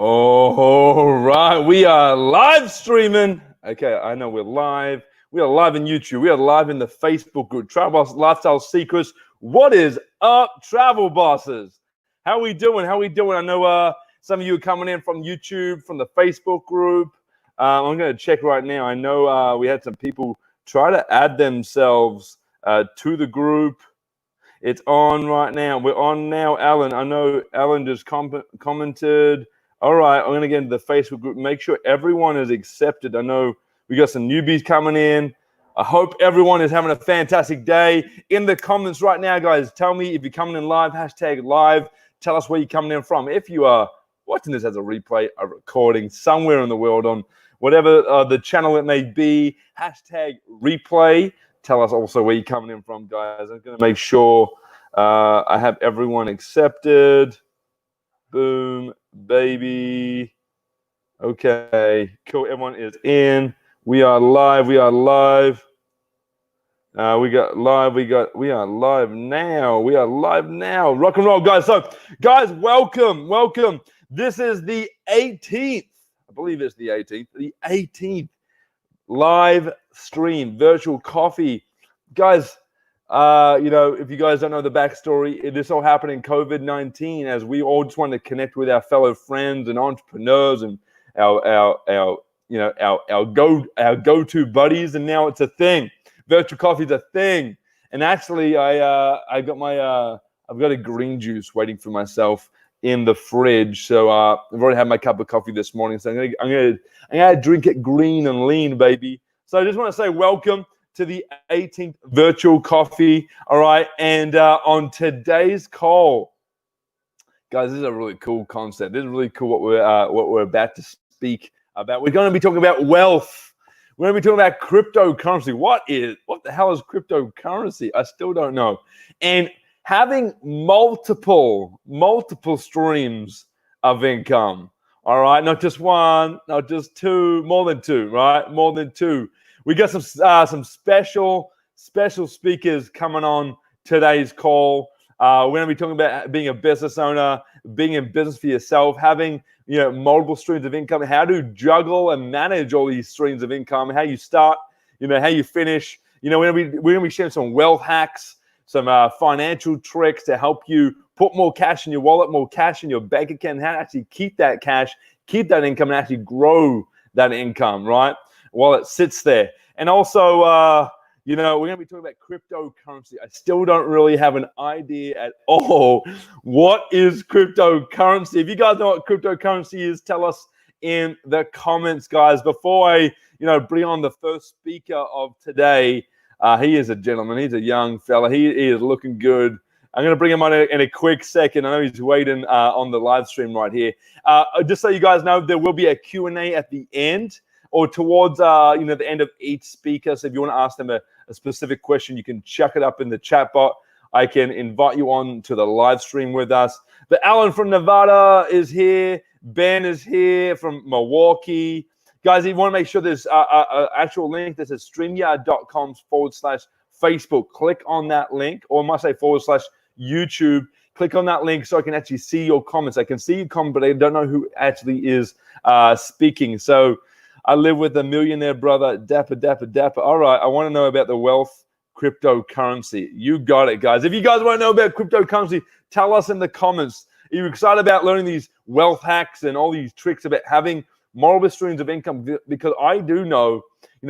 All right, we are live streaming. Okay, I know we're live. We are live in YouTube. We are live in the Facebook group, Travel Boss Lifestyle Secrets. What is up, Travel Bosses? How we doing? How we doing? I know some of you are coming in from YouTube, from the Facebook group. I'm going to check right now. I know we had some people try to add themselves to the group. It's on right now. We're on now, Alan. I know Alan just commented. All right, I'm going to get into the Facebook group. Make sure everyone is accepted. I know we got some newbies coming in. I hope everyone is having a fantastic day. In the comments right now, guys, tell me if you're coming in live, hashtag live. Tell us where you're coming in from. If you are watching this as a replay, a recording somewhere in the world on whatever the channel it may be, hashtag replay. Tell us also where you're coming in from, guys. I'm going to make sure I have everyone accepted. Boom, baby. Okay, cool. Everyone is in. We are live. We are live. We are live now. We are live now. Rock and roll, guys. So, guys, welcome. This is the 18th. I believe it's the 18th. The 18th live stream, virtual coffee. Guys, if you guys don't know the backstory, this all happened in COVID-19 as we all just wanted to connect with our fellow friends and entrepreneurs and our go-to buddies, and now it's a thing. Virtual coffee is a thing. And actually, I've got a green juice waiting for myself in the fridge. So I've already had my cup of coffee this morning. So I'm gonna drink it green and lean, baby. So I just want to say welcome to the 18th virtual coffee. All right, and on today's call, guys, this is a really cool concept. This is really cool what we're about to speak about. We're going to be talking about wealth. We're going to be talking about cryptocurrency. What the hell is cryptocurrency? I still don't know. And having multiple streams of income. All right, not just one, not just two, more than two, right? More than two. We got some special speakers coming on today's call. We're going to be talking about being a business owner, being in business for yourself, having multiple streams of income, how to juggle and manage all these streams of income, how you start, how you finish. We're going to be sharing some wealth hacks, some financial tricks to help you put more cash in your wallet, more cash in your bank account, how to actually keep that cash, keep that income, and actually grow that income, right? While it sits there. And also, we're going to be talking about cryptocurrency. I still don't really have an idea at all. What is cryptocurrency? If you guys know what cryptocurrency is, tell us in the comments, guys. Before I, bring on the first speaker of today, he is a gentleman. He's a young fella. He is looking good. I'm going to bring him on in a quick second. I know he's waiting on the live stream right here. Just so you guys know, there will be a Q&A at the end, or towards the end of each speaker. So if you want to ask them a specific question, you can chuck it up in the chat bot. I can invite you on to the live stream with us. But Alan from Nevada is here. Ben is here from Milwaukee. Guys, if you want to make sure there's an actual link, this is streamyard.com/Facebook. Click on that link, or I must say /YouTube. Click on that link so I can actually see your comments. I can see your comment, but I don't know who actually is speaking. So I live with a millionaire brother, dapper. All right, I want to know about the wealth cryptocurrency. You got it, guys. If you guys want to know about cryptocurrency, tell us in the comments. Are you excited about learning these wealth hacks and all these tricks about having multiple streams of income? Because I do know,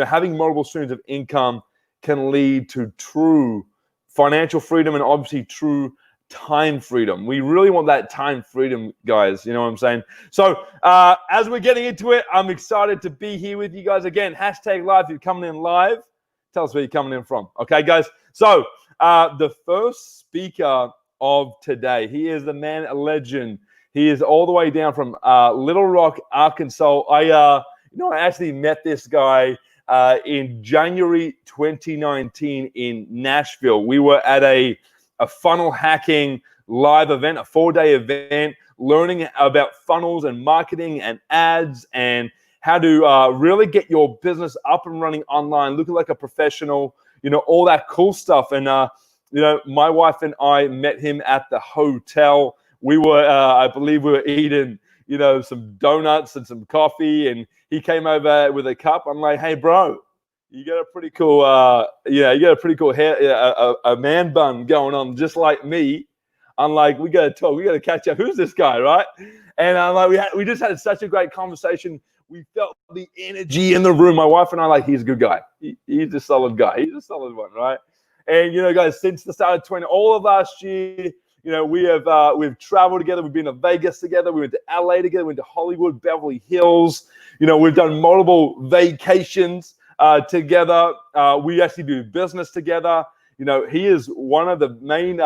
having multiple streams of income can lead to true financial freedom and obviously true time freedom. We really want that time freedom, guys. You know what I'm saying? So as we're getting into it, I'm excited to be here with you guys again. Hashtag live. If you're coming in live, tell us where you're coming in from. Okay, guys? So the first speaker of today, he is the man, a legend. He is all the way down from Little Rock, Arkansas. I actually met this guy in January 2019 in Nashville. We were at a funnel hacking live event, a 4-day event, learning about funnels and marketing and ads and how to really get your business up and running online, looking like a professional, all that cool stuff. And, my wife and I met him at the hotel. We were, I believe we were eating, some donuts and some coffee, and he came over with a cup. I'm like, hey, bro, you got a pretty cool, hair, a man bun going on, just like me. I'm like, we got to talk. We got to catch up. Who's this guy, right? And I'm like, we just had such a great conversation. We felt the energy in the room. My wife and I, like, he's a good guy. He's a solid guy. He's a solid one, right? And guys, since the start of all of last year, we've traveled together. We've been to Vegas together. We went to LA together. We went to Hollywood, Beverly Hills. We've done multiple vacations together. We actually do business together. He is one of the main,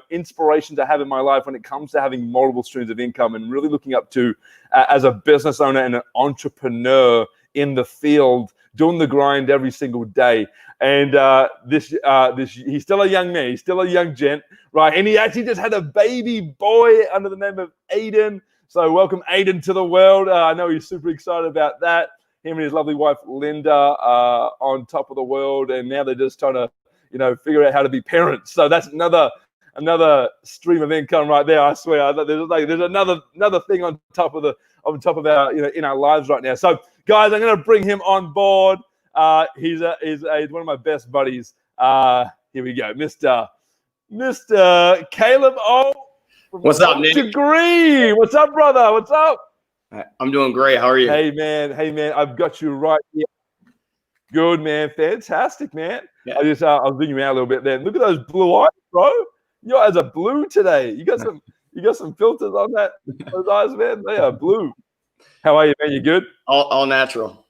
inspirations I have in my life when it comes to having multiple streams of income and really looking up to as a business owner and an entrepreneur in the field, doing the grind every single day. And he's still a young man. He's still a young gent, right? And he actually just had a baby boy under the name of Aiden. So welcome Aiden to the world. I know he's super excited about that. Him and his lovely wife, Linda, are on top of the world. And now they're just trying to, figure out how to be parents. So that's another stream of income right there. I swear, there's another thing on top of our in our lives right now. So guys, I'm going to bring him on board. He's one of my best buddies. Here we go, Mr. Caleb Ault. What's up, Nick? Degree. What's up, brother? What's up? I'm doing great. How are you? Hey man, I've got you right here. Good, man. Fantastic, man. Yeah. I was digging you out a little bit there. Look at those blue eyes, bro. Your eyes are blue today. You got some filters on those eyes, man. They are blue. How are you, man? You good? All natural.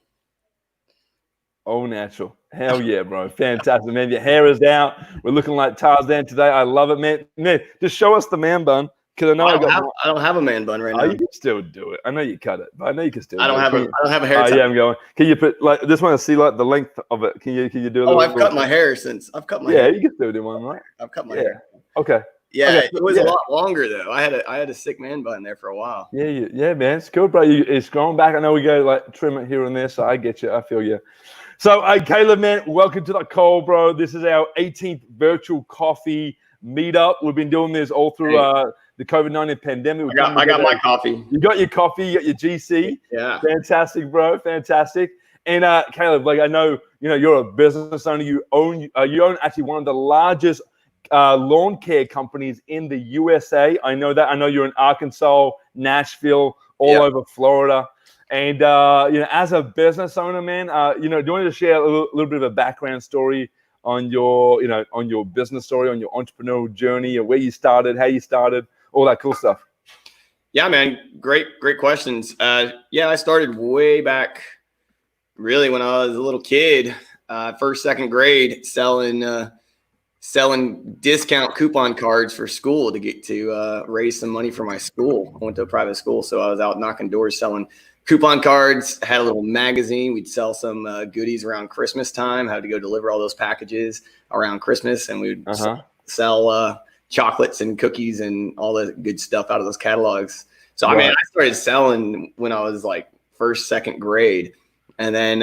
All natural. Hell yeah, bro. Fantastic, man. Your hair is down. We're looking like Tarzan today. I love it, man. Man, just show us the man bun. Because I don't have a man bun right now. You can still do it. I know you cut it, but I know you can still. I don't have a hair. Yeah, I'm going. Can you put like? Just want to see like the length of it. Can you do? I've cut my hair since. I've cut my hair. Yeah, you can still do one, right? I've cut my hair. Okay. Yeah, okay. It was a lot longer though. I had a sick man bun there for a while. Yeah, man. It's good, bro. It's growing back. I know we go like trim it here and there, so I get you. I feel you. So, Caleb, man, welcome to the call, bro. This is our 18th virtual coffee meetup. We've been doing this all through the COVID-19 pandemic. I got my coffee. You got your coffee. You got your GC. Yeah. Fantastic, bro. Fantastic. And Caleb, like I know, you're a business owner. You own actually one of the largest lawn care companies in the USA. I know that. I know you're in Arkansas, Nashville, all over Florida. And as a business owner, man, do you want to share a little bit of a background story on your, on your business story, on your entrepreneurial journey, or where you started, how you started, all that cool stuff? Yeah, man. Great questions. I started way back, really, when I was a little kid, first, second grade, selling discount coupon cards for school to raise some money for my school. I went to a private school, so I was out knocking doors selling coupon cards. Had a little magazine. We'd sell some goodies around Christmas time. Had to go deliver all those packages around Christmas, and we'd sell chocolates and cookies and all the good stuff out of those catalogs. So I mean, I started selling when I was like first, second grade, and then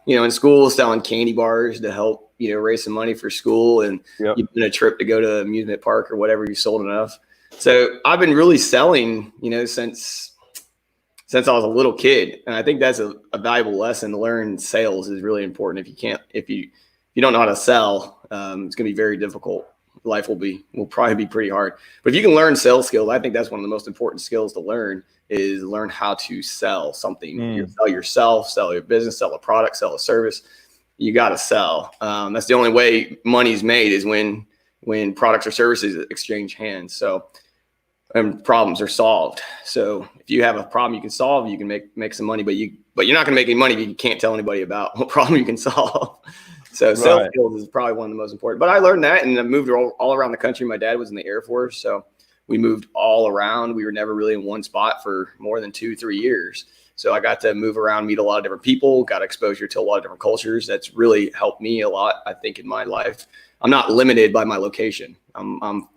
in school selling candy bars to help raise some money for school, and even a trip to go to amusement park or whatever you sold enough. So I've been really selling, since I was a little kid, and I think that's a valuable lesson to learn. Sales is really important. If you don't know how to sell, it's going to be very difficult. Life will probably be pretty hard. But if you can learn sales skills, I think that's one of the most important skills to learn, is learn how to sell something. You sell yourself, sell your business, sell a product, sell a service. You got to sell. That's the only way money's made, is when products or services exchange hands. So, and problems are solved. So if you have a problem you can solve, you can make some money, but you're not going to make any money if you can't tell anybody about what problem you can solve. So sales skills is probably one of the most important. But I learned that, and I moved all around the country. My dad was in the Air Force, so we moved all around. We were never really in one spot for more than 2-3 years. So I got to move around, meet a lot of different people, got exposure to a lot of different cultures. That's really helped me a lot, I think, in my life. I'm not limited by my location. I'm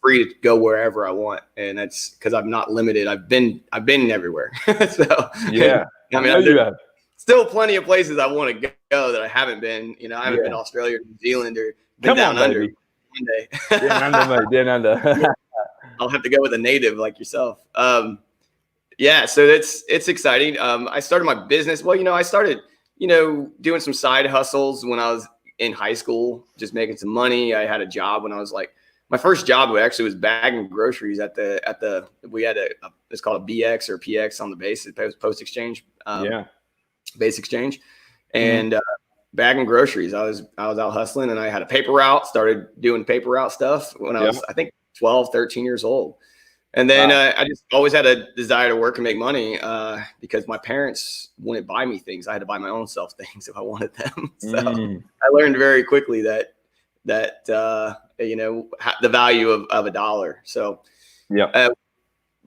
free to go wherever I want, and that's because I'm not limited. I've been everywhere. So yeah, I mean, there's still plenty of places I want to go that I haven't been. I haven't been to Australia, or New Zealand, or been down under one day. Down under, mate. Down under. I'll have to go with a native like yourself. Yeah, so it's exciting. I started my business. Well, I started, doing some side hustles when I was in high school, just making some money. I had a job when I was like, my first job actually was bagging groceries at the we had it's called a BX or PX on the base, post exchange, Yeah. base exchange, Mhm. and bagging groceries. I was out hustling, and I had a paper route. Started doing paper route stuff when I Yeah. was, I think, 12, 13 years old. And then Wow. I just always had a desire to work and make money because my parents wouldn't buy me things. I had to buy my own self things if I wanted them. So Mm. I learned very quickly that the value of a dollar. So Yeah. uh,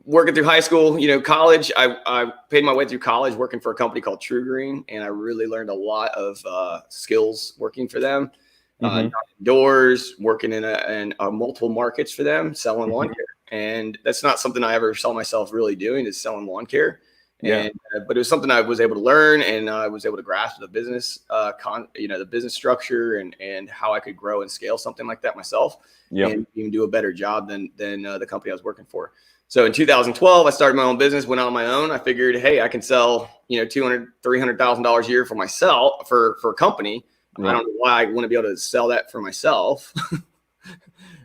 working through high school, college, I paid my way through college working for a company called True Green, and I really learned a lot of skills working for them. Hmm. Knocking doors, working in multiple markets for them, selling lawn Hmm. care. And that's not something I ever saw myself really doing, is selling lawn care. Yeah. But it was something I was able to learn, and I was able to grasp the business, the business structure, and how I could grow and scale something like that myself, Yeah. and even do a better job than the company I was working for. So in 2012, I started my own business, went out on my own. I figured, hey, I can sell, $200,000, $300,000 a year for myself, for a company. I Yeah. don't know why I wouldn't be able to sell that for myself.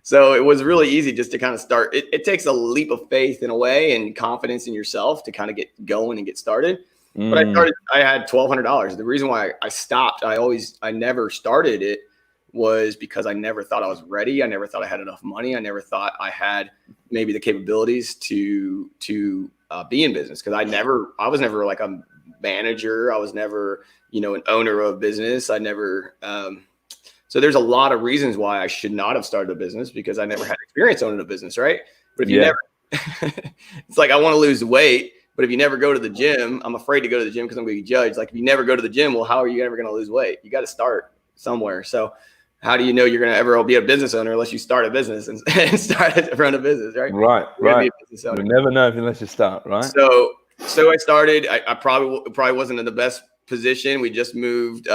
So it was really easy just to kind of start. It takes a leap of faith in a way, and confidence in yourself to kind of get going and get started. But Mm. I had $1,200. The reason why I stopped, I never started it, was because I never thought I was ready. I never thought I had enough money. I never thought I had maybe the capabilities to be in business, because I was never like a manager. I was never, an owner of business. I never, so there's a lot of reasons why I should not have started a business, because I never had experience owning a business, right? But if you Yeah. never, it's like, I want to lose weight, but if you never go to the gym, I'm afraid to go to the gym because I'm going to be judged. Like, if you never go to the gym, well, how are you ever going to lose weight? You got to start somewhere. So how do you know you're going to ever be a business owner unless you start a business and start to run a business, right? Right. You're going to be Right. a business You'll owner. never know unless you start. Right. So I started. I probably wasn't in the best position. We just moved.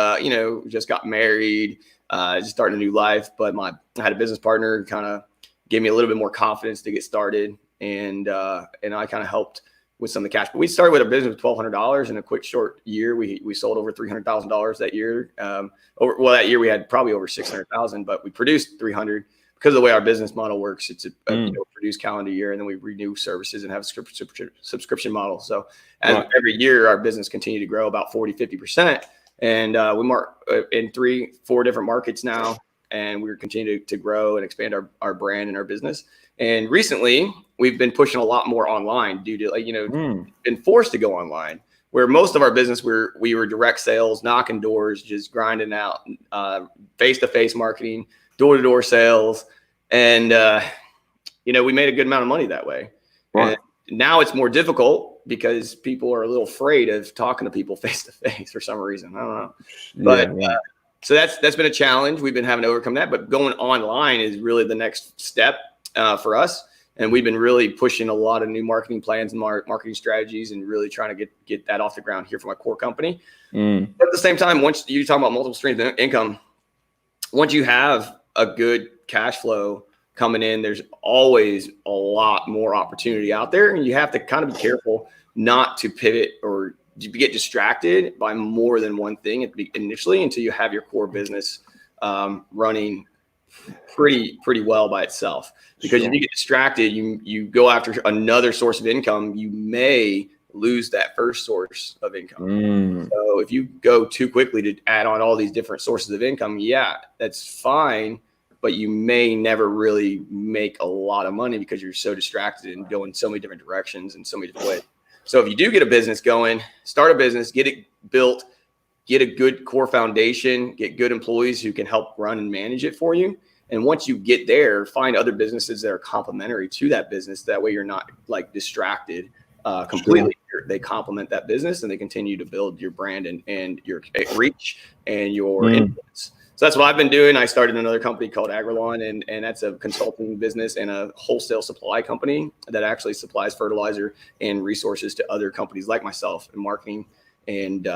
Just got married. Just starting a new life. But I had a business partner who kind of gave me a little bit more confidence to get started, and I kind of helped with some of the cash. But we started with a business with $1,200 in a quick short year. We sold over $300,000 that year. That year we had probably over 600,000, but we produced 300. Because of the way our business model works, it's a produce calendar year, and then we renew services and have a subscription model. So every year, our business continued to grow about 40-50%. And we mark in 3-4 different markets now, and we're continuing to grow and expand our brand and our business. And recently, we've been pushing a lot more online due to, been forced to go online, where most of our business, we were direct sales, knocking doors, just grinding out face-to-face marketing, door-to-door sales. And, we made a good amount of money that way. Right. And now it's more difficult because people are a little afraid of talking to people face to face for some reason. I don't know. But so that's been a challenge. We've been having to overcome that. But going online is really the next step for us. And we've been really pushing a lot of new marketing plans and marketing strategies, and really trying to get that off the ground here for my core company. But at the same time, once you talk about multiple streams of income, once you have a good cash flow coming in, there's always a lot more opportunity out there. And you have to kind of be careful not to pivot or get distracted by more than one thing initially, until you have your core business running pretty well by itself. Because if you get distracted, you go after another source of income, you may lose that first source of income. So if you go too quickly to add on all these different sources of income, yeah, that's fine, but you may never really make a lot of money because you're so distracted and going so many different directions and so many different ways. So if you do get a business going, start a business, get it built, get a good core foundation, get good employees who can help run and manage it for you. And once you get there, find other businesses that are complementary to that business. That way you're not like distracted completely. They complement that business, and they continue to build your brand and your reach and your influence. So that's what I've been doing. I started another company called Agrilon, and that's a consulting business and a wholesale supply company that actually supplies fertilizer and resources to other companies like myself in marketing and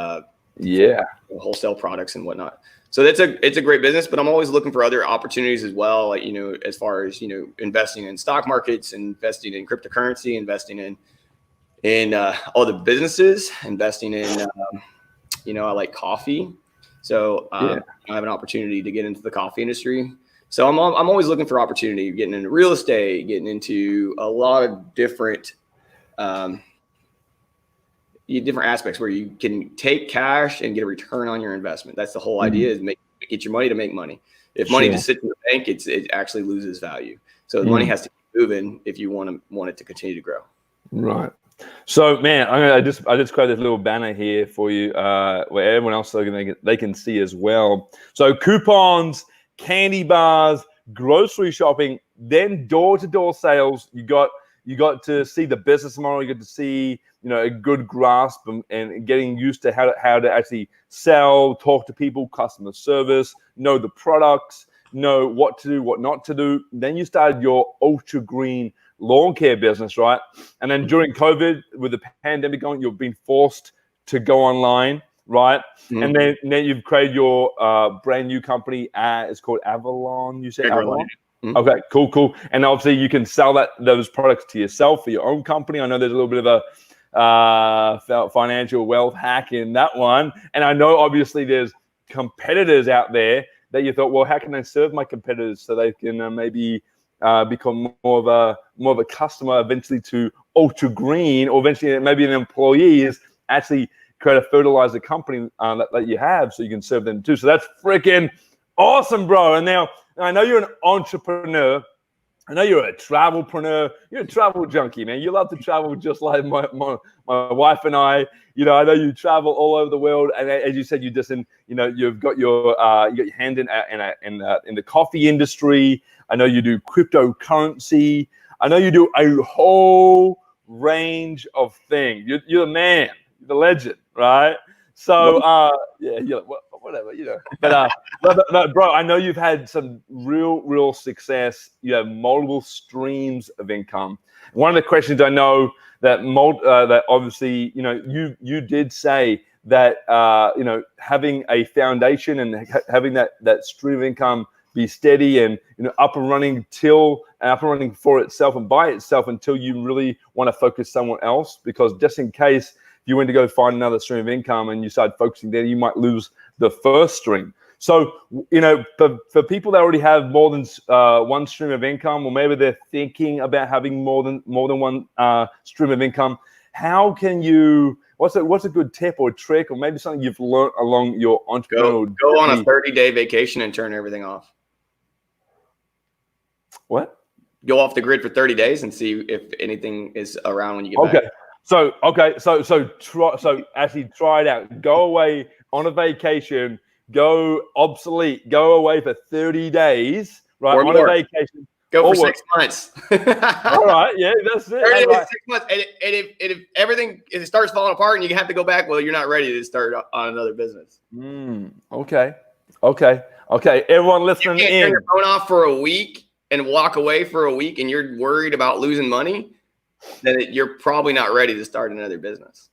wholesale products and whatnot. So it's a great business, but I'm always looking for other opportunities as well. Like, as far as, investing in stock markets, investing in cryptocurrency, investing in in all the businesses, investing in, I like coffee. So I have an opportunity to get into the coffee industry. So I'm always looking for opportunity, getting into real estate, getting into a lot of different different aspects where you can take cash and get a return on your investment. That's the whole idea, is get your money to make money. If money just sits in the bank, it actually loses value. So the money has to keep moving if you want it to continue to grow. Right. So, man, I just created this little banner here for you, where everyone else they can see as well. So, coupons, candy bars, grocery shopping, then door-to-door sales. You got to see the business model. You got to see, a good grasp and getting used to how to actually sell, talk to people, customer service, know the products, know what to do, what not to do. Then you started your Ultra Green lawn care business, right? And then during COVID, with the pandemic going, you've been forced to go online, right? And then you've created your brand new company. It's called Avalon. You said Avalon? Okay, cool. And obviously you can sell those products to yourself for your own company. I know there's a little bit of a financial wealth hack in that one. And I know obviously there's competitors out there that you thought, well, how can I serve my competitors so they can maybe become more of a customer eventually to Ultra Green, or eventually maybe an employee is actually create a fertilizer company that you have so you can serve them too. So that's freaking awesome, bro. And now I know you're an entrepreneur. I know you're a travelpreneur. You're a travel junkie, man. You love to travel just like my wife and I. I know you travel all over the world, and as you said, you've got your hand in the coffee industry. I know you do cryptocurrency. I know you do a whole range of things. You're the man, you're the legend, right? So whatever. But bro, I know you've had some real success. You have multiple streams of income. One of the questions I know that that obviously you did say that having a foundation and having that stream of income be steady and up and running for itself and by itself until you really want to focus someone else, because just in case you went to go find another stream of income and you start focusing there, you might lose the first stream. So, for people that already have more than one stream of income, or maybe they're thinking about having more than one stream of income, how can you? What's a good tip or trick, or maybe something you've learned along your entrepreneurial? Go on a 30-day vacation and turn everything off. What? Go off the grid for 30 days and see if anything is around when you get back. So actually try it out. Go away on a vacation. Go obsolete. Go away for 30 days, right? Or on more. A vacation. Go for 6 months. All right, yeah, that's it. 30 days, 6 months. And if everything starts falling apart and you have to go back, well, you're not ready to start on another business. Okay. Everyone listening you can't in. turn your phone off for a week and walk away for a week, and you're worried about losing money, then you're probably not ready to start another business.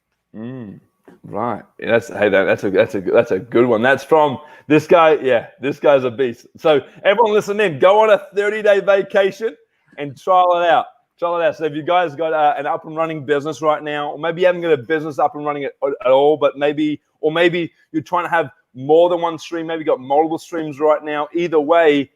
Right. That's a good one. That's from this guy. Yeah, this guy's a beast. So everyone listen in. Go on a 30-day vacation and trial it out. So if you guys got an up and running business right now, or maybe you haven't got a business up and running at all, but maybe you're trying to have more than one stream. Maybe you got multiple streams right now. Either way,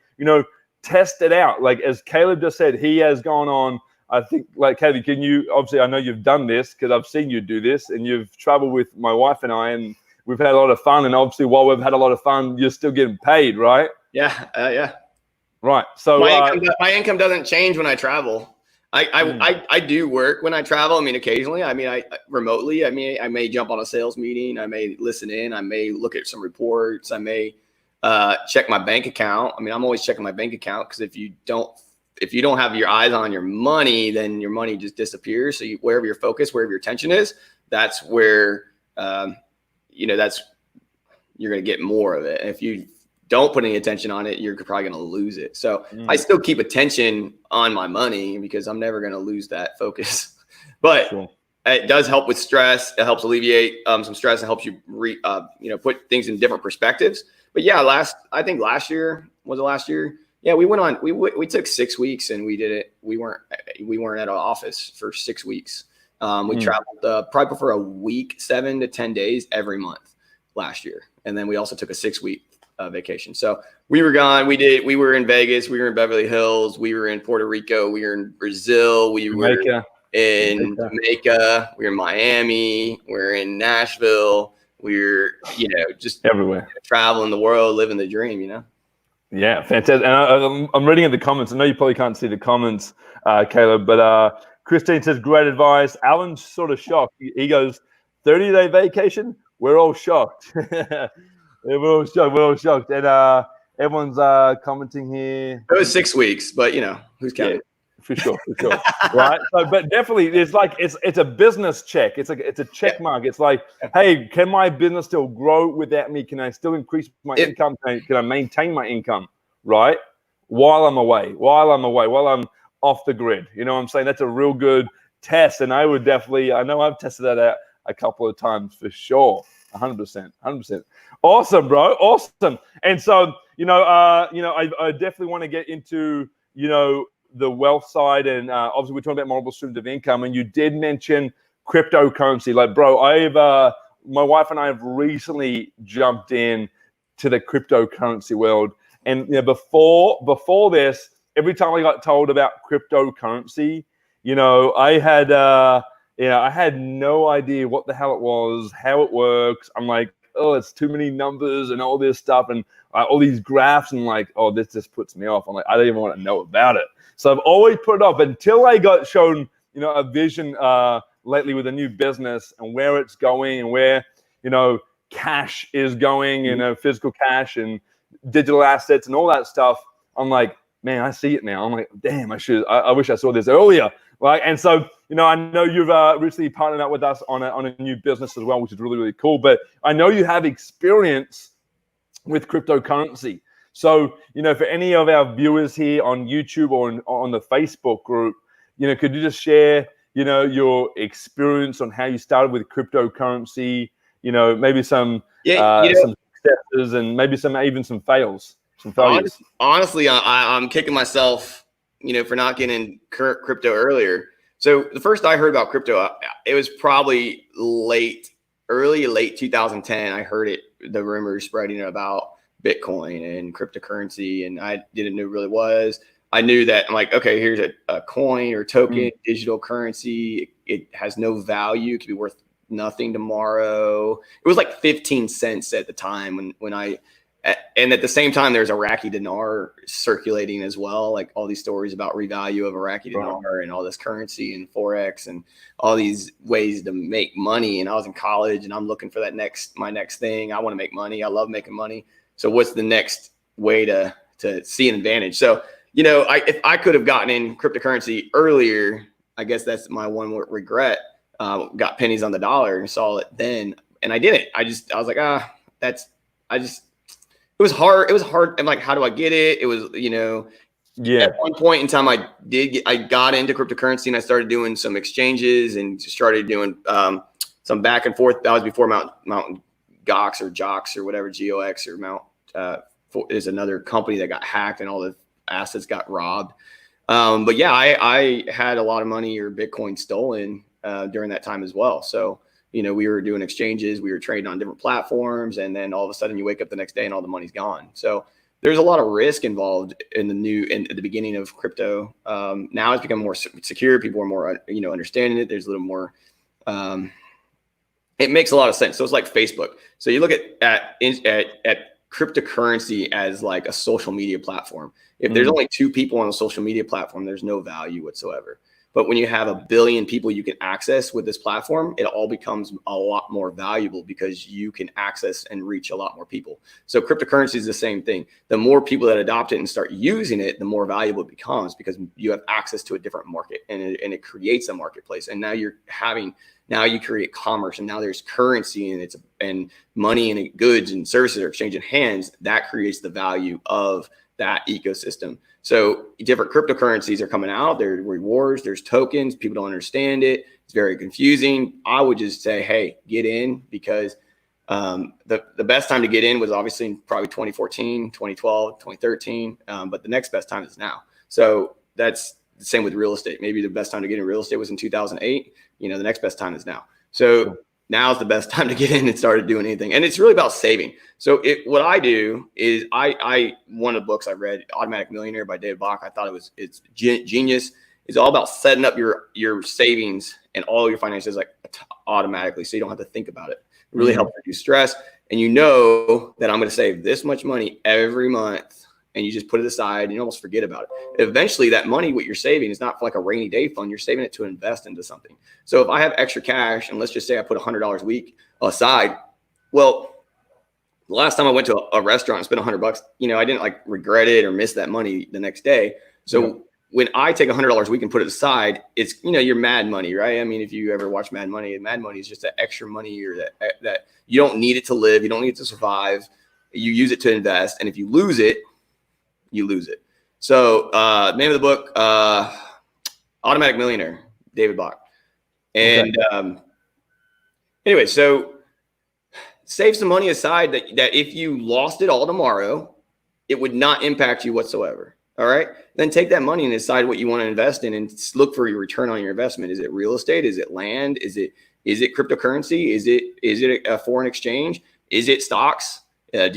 test it out. Like as Caleb just said, he has gone on. I think, like, Caleb, can you, obviously, I know you've done this because I've seen you do this, and you've traveled with my wife and I, and we've had a lot of fun. And obviously, while we've had a lot of fun, you're still getting paid, right? Yeah. Right. So my income doesn't change when I travel. I do work when I travel. I mean, occasionally, I remotely, I may jump on a sales meeting. I may listen in. I may look at some reports. I may check my bank account. I mean, I'm always checking my bank account, because if you don't have your eyes on your money, then your money just disappears. So wherever your focus, wherever your attention is, that's where, that's you're going to get more of it. And if you don't put any attention on it, you're probably going to lose it. So I still keep attention on my money, because I'm never going to lose that focus. But it does help with stress. It helps alleviate some stress. It helps you put things in different perspectives. But yeah, I think last year was the last year. Yeah, we went on. We took 6 weeks and we did it. We weren't at our office for 6 weeks, We traveled probably for a week, 7 to 10 days every month last year. And then we also took a 6-week vacation. So we were gone. We were in Vegas. We were in Beverly Hills. We were in Puerto Rico. We were in Brazil. We were in Jamaica. We were in Miami. We were in Nashville. We were, just everywhere, traveling the world, living the dream, Yeah, fantastic. And I'm reading in the comments. I know you probably can't see the comments, Caleb, but Christine says, great advice. Alan's sort of shocked. He goes, 30-day vacation? We're all shocked. We're all shocked. And everyone's commenting here. It was 6 weeks, but, who's counting? Yeah. For sure, right? So, but definitely, it's a business check. It's a check mark. It's like, hey, can my business still grow without me? Can I still increase my income? Can I maintain my income, right? While I'm away, while I'm off the grid. You know what I'm saying? That's a real good test, and I would definitely. I know I've tested that out a couple of times for sure. 100%. Awesome, bro. Awesome. And so, I definitely want to get into, the wealth side, and obviously we're talking about multiple streams of income, and you did mention cryptocurrency. Like, bro, my wife and I have recently jumped in to the cryptocurrency world, and before this, every time I got told about cryptocurrency, I had no idea what the hell it was, how it works. I'm like, oh, it's too many numbers and all this stuff, and all these graphs, and like, oh, this just puts me off. I'm like, I don't even want to know about it. So I've always put it off until I got shown, a vision lately with a new business and where it's going and where, cash is going, physical cash and digital assets and all that stuff. I'm like, man, I see it now. I'm like, damn, I wish I saw this earlier. Right. And so, I know you've recently partnered up with us on a new business as well, which is really, really cool. But I know you have experience with cryptocurrency. So, for any of our viewers here on YouTube or on the Facebook group, could you just share, your experience on how you started with cryptocurrency, maybe some successes and maybe even some fails, some failures. Honestly, I'm kicking myself, for not getting crypto earlier. So the first I heard about crypto, it was probably late 2010. I heard the rumors spreading about Bitcoin and cryptocurrency, and I didn't know what it really was. I knew that I'm like, okay, here's a coin or token, digital currency. It has no value. It could be worth nothing tomorrow. It was like 15 cents at the time and at the same time, there's Iraqi dinar circulating as well. Like all these stories about revalue of Iraqi dinar and all this currency and Forex and all these ways to make money. And I was in college and I'm looking for my next thing. I want to make money. I love making money. So what's the next way to see an advantage? So, if I could have gotten in cryptocurrency earlier, I guess that's my one regret. Got pennies on the dollar and saw it then. And I didn't. I was like, it was hard. It was hard. I'm like, how do I get it? It was, at one point in time, I got into cryptocurrency and I started doing some exchanges and started doing some back and forth. That was before Mount Gox or Jox or whatever, GOX or Mount is another company that got hacked and all the assets got robbed. But yeah, I had a lot of money or Bitcoin stolen during that time as well. So, we were doing exchanges, we were trading on different platforms, and then all of a sudden you wake up the next day and all the money's gone. So there's a lot of risk involved in the beginning of crypto. Now it's become more secure. People are more, understanding it. There's a little more, it makes a lot of sense. So it's like Facebook. So you look at cryptocurrency as like a social media platform. If there's only 2 people on a social media platform, there's no value whatsoever. But when you have 1 billion people you can access with this platform, it all becomes a lot more valuable because you can access and reach a lot more people. So cryptocurrency is the same thing. The more people that adopt it and start using it, the more valuable it becomes because you have access to a different market and it creates a marketplace. And now you create commerce, and now there's currency and money and goods and services are exchanging hands. That creates the value of that ecosystem. So different cryptocurrencies are coming out. There's rewards, there's tokens. People don't understand it. It's very confusing. I would just say, hey, get in because the best time to get in was obviously probably 2014, 2012, 2013. But the next best time is now. So that's the same with real estate. Maybe the best time to get in real estate was in 2008. The next best time is now. So now's the best time to get in and start doing anything. And it's really about saving. So what I do is one of the books I read, Automatic Millionaire by David Bach, I thought it's genius. It's all about setting up your savings and all your finances like automatically, so you don't have to think about it. It really helps reduce stress. And that I'm going to save this much money every month, and you just put it aside and you almost forget about it. Eventually that money, what you're saving, is not for like a rainy day fund. You're saving it to invest into something. So if I have extra cash, and let's just say I put $100 a week aside, well, the last time I went to a restaurant and spent $100, I didn't like regret it or miss that money the next day. So when I take $100 a week and put it aside, it's, your mad money, right? I mean, if you ever watch Mad Money is just that extra money, or that you don't need it to live. You don't need it to survive. You use it to invest. And if you lose it, you lose it. So name of the book, Automatic Millionaire, David Bach. And anyway, so save some money aside that if you lost it all tomorrow, it would not impact you whatsoever. All right. Then take that money and decide what you want to invest in, and look for your return on your investment. Is it real estate? Is it land? Is it cryptocurrency? Is it a foreign exchange? Is it stocks? And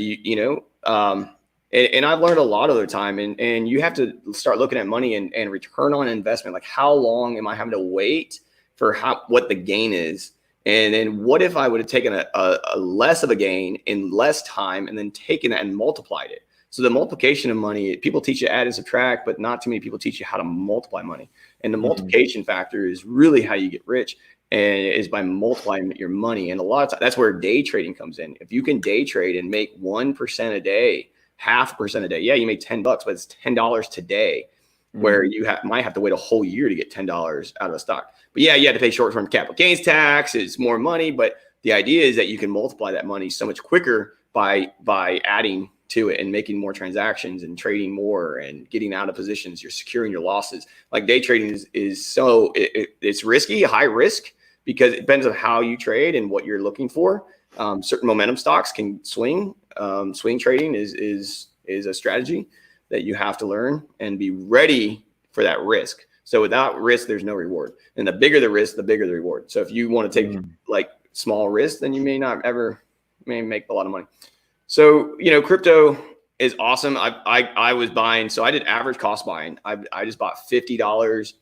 I've learned a lot over time, and you have to start looking at money and return on investment. Like, how long am I having to wait for what the gain is? And then what if I would have taken a less of a gain in less time, and then taken that and multiplied it? So the multiplication of money, people teach you add and subtract, but not too many people teach you how to multiply money. And the multiplication factor is really how you get rich, and is by multiplying your money. And a lot of times that's where day trading comes in. If you can day trade and make 1% a day, 0.5% a day, you make $10, but it's $10 today, where you might have to wait a whole year to get $10 out of a stock. But you have to pay short-term capital gains tax. It's more money, but the idea is that you can multiply that money so much quicker by adding to it and making more transactions and trading more and getting out of positions. You're securing your losses. Like, day trading it's risky, high risk, because it depends on how you trade and what you're looking for. Certain momentum stocks can swing. Swing trading is a strategy that you have to learn and be ready for that risk. So without risk, there's no reward. And the bigger the risk, the bigger the reward. So if you want to take like small risks, then you may make a lot of money. So, crypto is awesome. I was buying, so I did average cost buying. I just bought $50,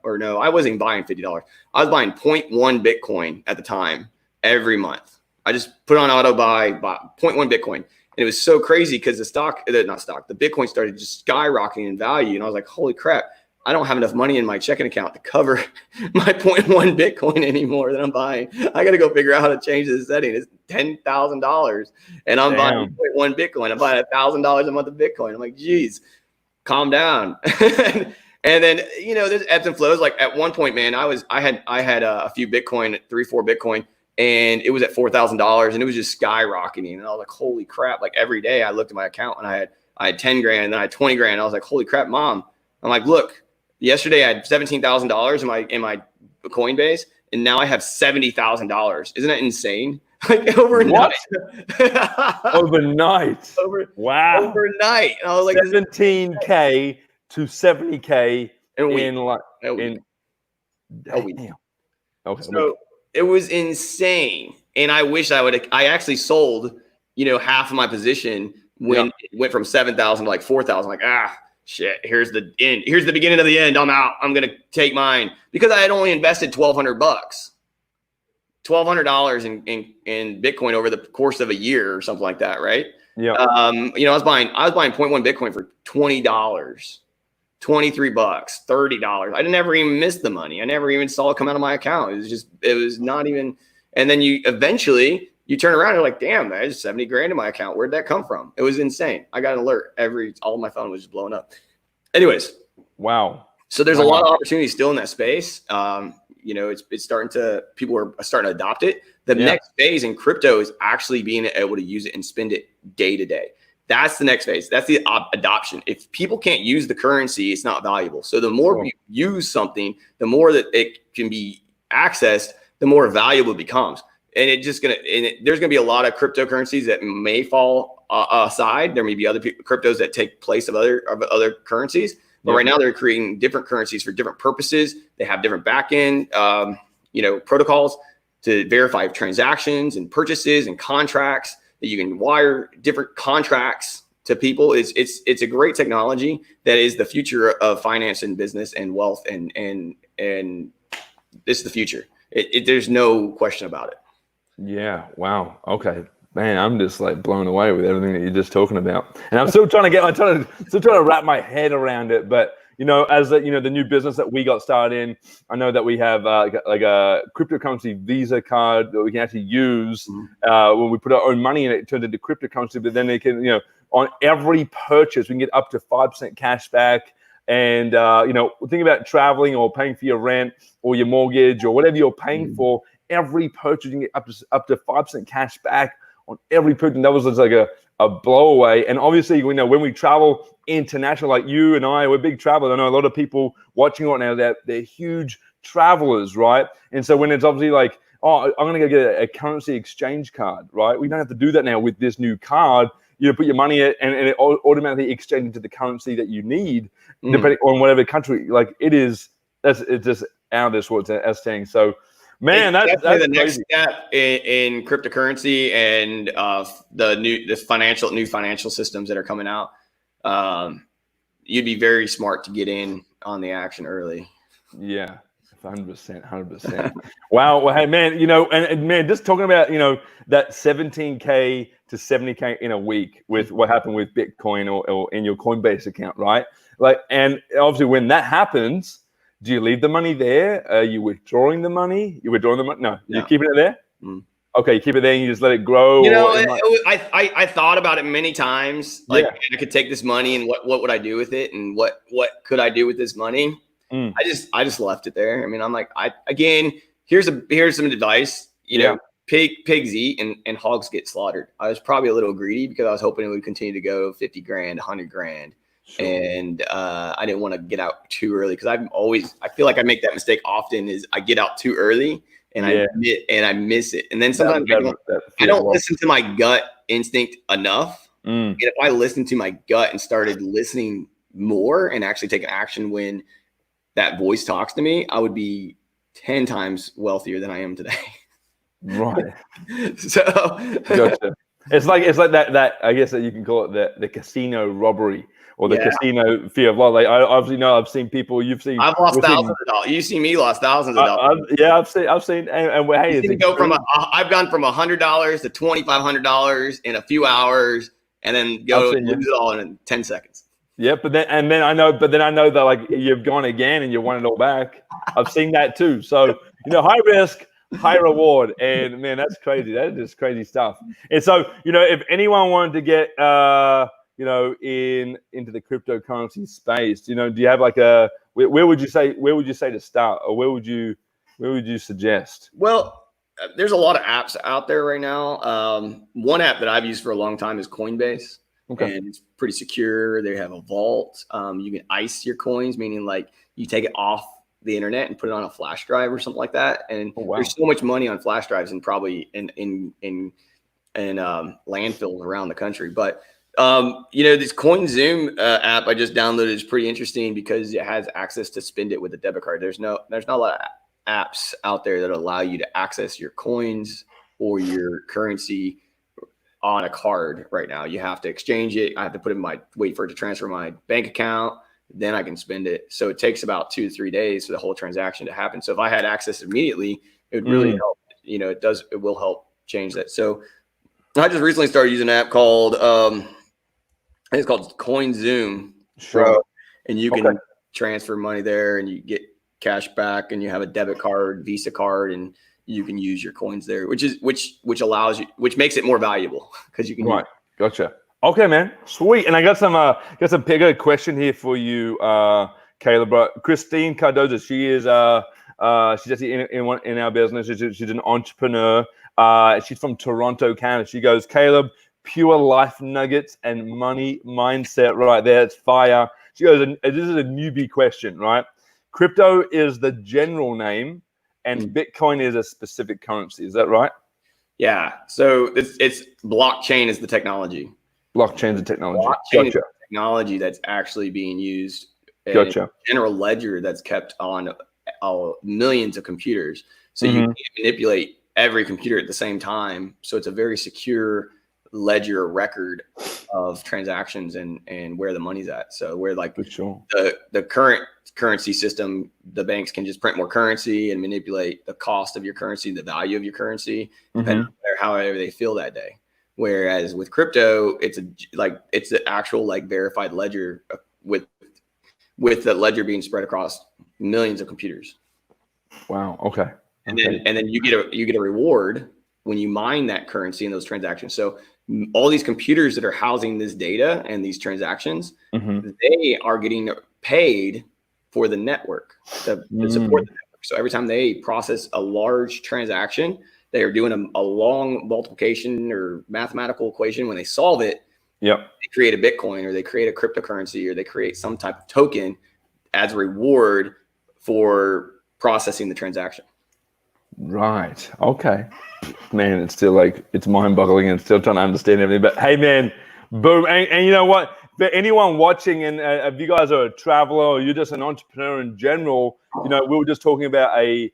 or no, I wasn't buying $50. I was buying 0.1 Bitcoin at the time every month. I just put on auto buy, bought 0.1 Bitcoin. And it was so crazy because the Bitcoin started just skyrocketing in value. And I was like, holy crap, I don't have enough money in my checking account to cover my 0.1 Bitcoin anymore that I'm buying. I got to go figure out how to change this setting. It's $10,000 and I'm buying 0.1 Bitcoin. I'm buying $1,000 a month of Bitcoin. I'm like, geez, calm down. And then, there's ebbs and flows. Like, at one point, man, I had a few Bitcoin, 3-4 Bitcoin, and it was at $4,000 and it was just skyrocketing. And I was like, holy crap. Like, every day I looked at my account and I had 10 grand and then I had 20 grand. I was like, holy crap, Mom. I'm like, look, yesterday I had $17,000 in my Coinbase, and now I have $70,000. Isn't that insane? Like, overnight. Overnight. Wow. Overnight. And I was like, 17K to 70K in like a week. Okay. So it was insane. And I wish I actually sold, half of my position when it went from 7,000 to like 4,000. Like, shit, here's the end. Here's the beginning of the end. I'm out. I'm going to take mine, because I had only invested $1,200, $1,200 in Bitcoin over the course of a year or something like that. Right. Yeah. I was buying 0.1 Bitcoin for $20, $23, $30. I never even missed the money. I never even saw it come out of my account. It was not even. And then you turn around and you're like, damn, there's 70 grand in my account. Where'd that come from? It was insane. I got an alert. All of my phone was just blowing up. Anyways. Wow. So there's a lot of opportunity still in that space. It's people are starting to adopt it. The next phase in crypto is actually being able to use it and spend it day to day. That's the next phase. That's the adoption. If people can't use the currency, it's not valuable. So the more we use something, the more that it can be accessed, the more valuable it becomes. And there's going to be a lot of cryptocurrencies that may fall aside. There may be other cryptos that take place of other currencies, But right now they're creating different currencies for different purposes. They have different backend, protocols to verify transactions and purchases and contracts that you can wire different contracts to people. It's a great technology that is the future of finance and business and wealth, and this is the future. There's no question about it. Yeah. Wow. Okay. Man, I'm just like blown away with everything that you're just talking about, and I'm still trying to wrap my head around it. But as the new business that we got started in, I know that we have like a cryptocurrency Visa card that we can actually use when we put our own money in it. It turns into cryptocurrency, but then they can, on every purchase, we can get up to 5% cash back. And think about traveling or paying for your rent or your mortgage or whatever you're paying for. Every purchase, you can get up to 5% cash back on every purchase. And that was just like a blowaway. And obviously, when we travel international, like you and I, we're big travelers. I know a lot of people watching right now, they're huge travelers, right? And so when it's obviously like, oh, I'm going to go get a currency exchange card, right? We don't have to do that now with this new card. You put your money in and it automatically exchanges to the currency that you need, depending on whatever country. Like it's just out of this world as saying. So, man, that's the crazy. next step in cryptocurrency and the new financial systems that are coming out. You'd be very smart to get in on the action early. Yeah. 100%. Wow. Well, hey, man, and man, just talking about, that 17K to 70K in a week with what happened with Bitcoin or in your Coinbase account, right? Like, and obviously when that happens, do you leave the money there? Are you withdrawing the money? You're withdrawing the money? No. You're keeping it there? Okay, you keep it there and you just let it grow? I thought about it many times. Like, I could take this money and what would I do with it? And what could I do with this money? I just left it there. I mean, I'm like, here's some advice. Pigs eat and hogs get slaughtered. I was probably a little greedy because I was hoping it would continue to go 50 grand, 100 grand. Sure. And I didn't want to get out too early because I feel like I make that mistake often is I get out too early and I miss it. And then sometimes I don't listen to my gut instinct enough. And if I listened to my gut and started listening more and actually taking action when that voice talks to me, I would be 10 times wealthier than I am today. Right. So gotcha. It's like that I guess that you can call it the casino robbery or the casino fear of loss. Like I obviously know I've seen people. I've lost thousands of dollars. You see me lost thousands of dollars. I've seen and hey, I've gone from $100 to $2,500 in a few hours, and then lose it all in 10 seconds. Yeah, but then I know that like you've gone again and you won it all back. I've seen that too. So high risk, high reward, and man, that's crazy. That is just crazy stuff. And so if anyone wanted to get into the cryptocurrency space, do you have like where would you say to start, or where would you suggest? Well, there's a lot of apps out there right now. One app that I've used for a long time is Coinbase. Okay. And it's pretty secure. They have a vault. You can ice your coins, meaning like you take it off the internet and put it on a flash drive or something like that. And there's so much money on flash drives and probably in landfills around the country. But this CoinZoom app I just downloaded is pretty interesting because it has access to spend it with a debit card. There's not a lot of apps out there that allow you to access your coins or your currency on a card right now. You have to exchange it. I have to wait for it to transfer my bank account. Then I can spend it. So it takes about 2 to 3 days for the whole transaction to happen. So if I had access immediately, it would really help. It will help change that. So I just recently started using an app called, I think it's called CoinZoom. Sure. And you can transfer money there and you get cash back and you have a debit card, Visa card, and you can use your coins there, which makes it more valuable because you can. Right. Gotcha. Okay, man. Sweet. And I got some bigger question here for you, Caleb. Christine Cardoza, she is she's actually in our business. She's an entrepreneur. She's from Toronto, Canada. She goes, Caleb, pure life nuggets and money mindset right there. It's fire. She goes, and this is a newbie question, right? Crypto is the general name and Bitcoin is a specific currency. Is that right? Yeah. So it's blockchain is the technology. Blockchain is the technology. Blockchain is the technology that's actually being used Gotcha. General ledger that's kept on millions of computers. So you Mhm. can't manipulate every computer at the same time. So it's a very secure ledger record of transactions and where the money's at. So where like For sure. the current currency system, the banks can just print more currency and manipulate the cost of your currency, the value of your currency, depending on however they feel that day. Whereas with crypto, it's the actual like verified ledger with the ledger being spread across millions of computers. Wow. Okay. And then you get a reward when you mine that currency in those transactions. So all these computers that are housing this data and these transactions, they are getting paid for the network to support the network. So every time they process a large transaction, they are doing a long multiplication or mathematical equation. When they solve it, they create a Bitcoin or they create a cryptocurrency or they create some type of token as a reward for processing the transaction. Right. Okay. Man, it's still like, it's mind-boggling and still trying to understand everything. But hey, man, boom. And you know what? For anyone watching, and if you guys are a traveler or you're just an entrepreneur in general, you know, we were just talking about a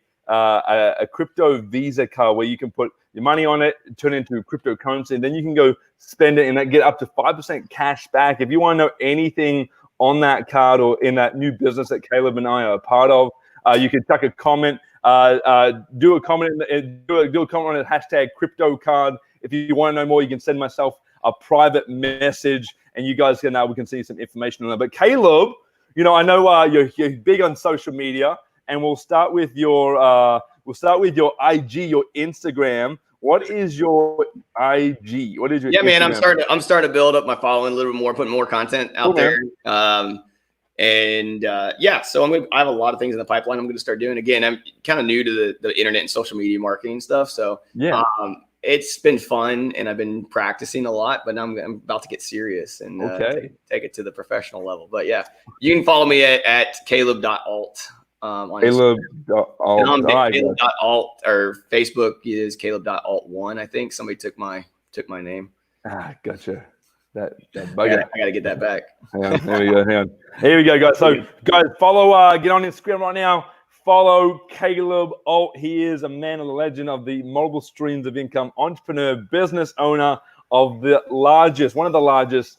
crypto Visa card where you can put your money on it, turn it into cryptocurrency, and then you can go spend it and get up to 5% cash back. If you want to know anything on that card or in that new business that Caleb and I are a part of, you can chuck a comment. Do a comment on the hashtag crypto card. If you want to know more, you can send myself a private message and you guys can we can see some information on that. But Caleb, you know, I know you're big on social media, and we'll start with your IG, your Instagram. What is your IG? What is your Instagram? Man, I'm starting to build up my following a little bit more, putting more content out there. So I have a lot of things in the pipeline I'm going to start doing. Again, I'm kind of new to the internet and social media marketing stuff. So it's been fun and I've been practicing a lot, but now I'm about to get serious and take it to the professional level. But yeah, you can follow me at caleb.alt. On Caleb.alt. Caleb.alt, or Facebook is Caleb.alt1. I think somebody took my name. Gotcha. That I gotta get that back. Hang on. Here we go, guys. So, guys, follow. Get on Instagram right now. Follow Caleb Ault. He is a man of the legend of the multiple streams of income entrepreneur, business owner of one of the largest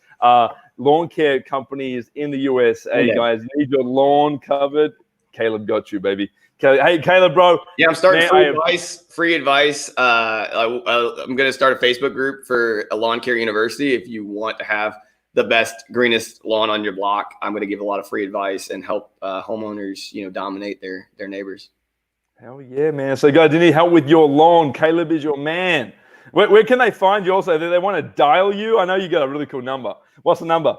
lawn care companies in the USA. Guys, you need your lawn covered. Caleb got you, baby. Hey, Caleb, bro. Yeah, I'm starting free advice. I'm going to start a Facebook group for a lawn care university. If you want to have the best, greenest lawn on your block, I'm going to give a lot of free advice and help homeowners, dominate their neighbors. Hell yeah, man. So, guys, you need help with your lawn. Caleb is your man. Where can they find you also? They want to dial you? I know you got a really cool number. What's the number?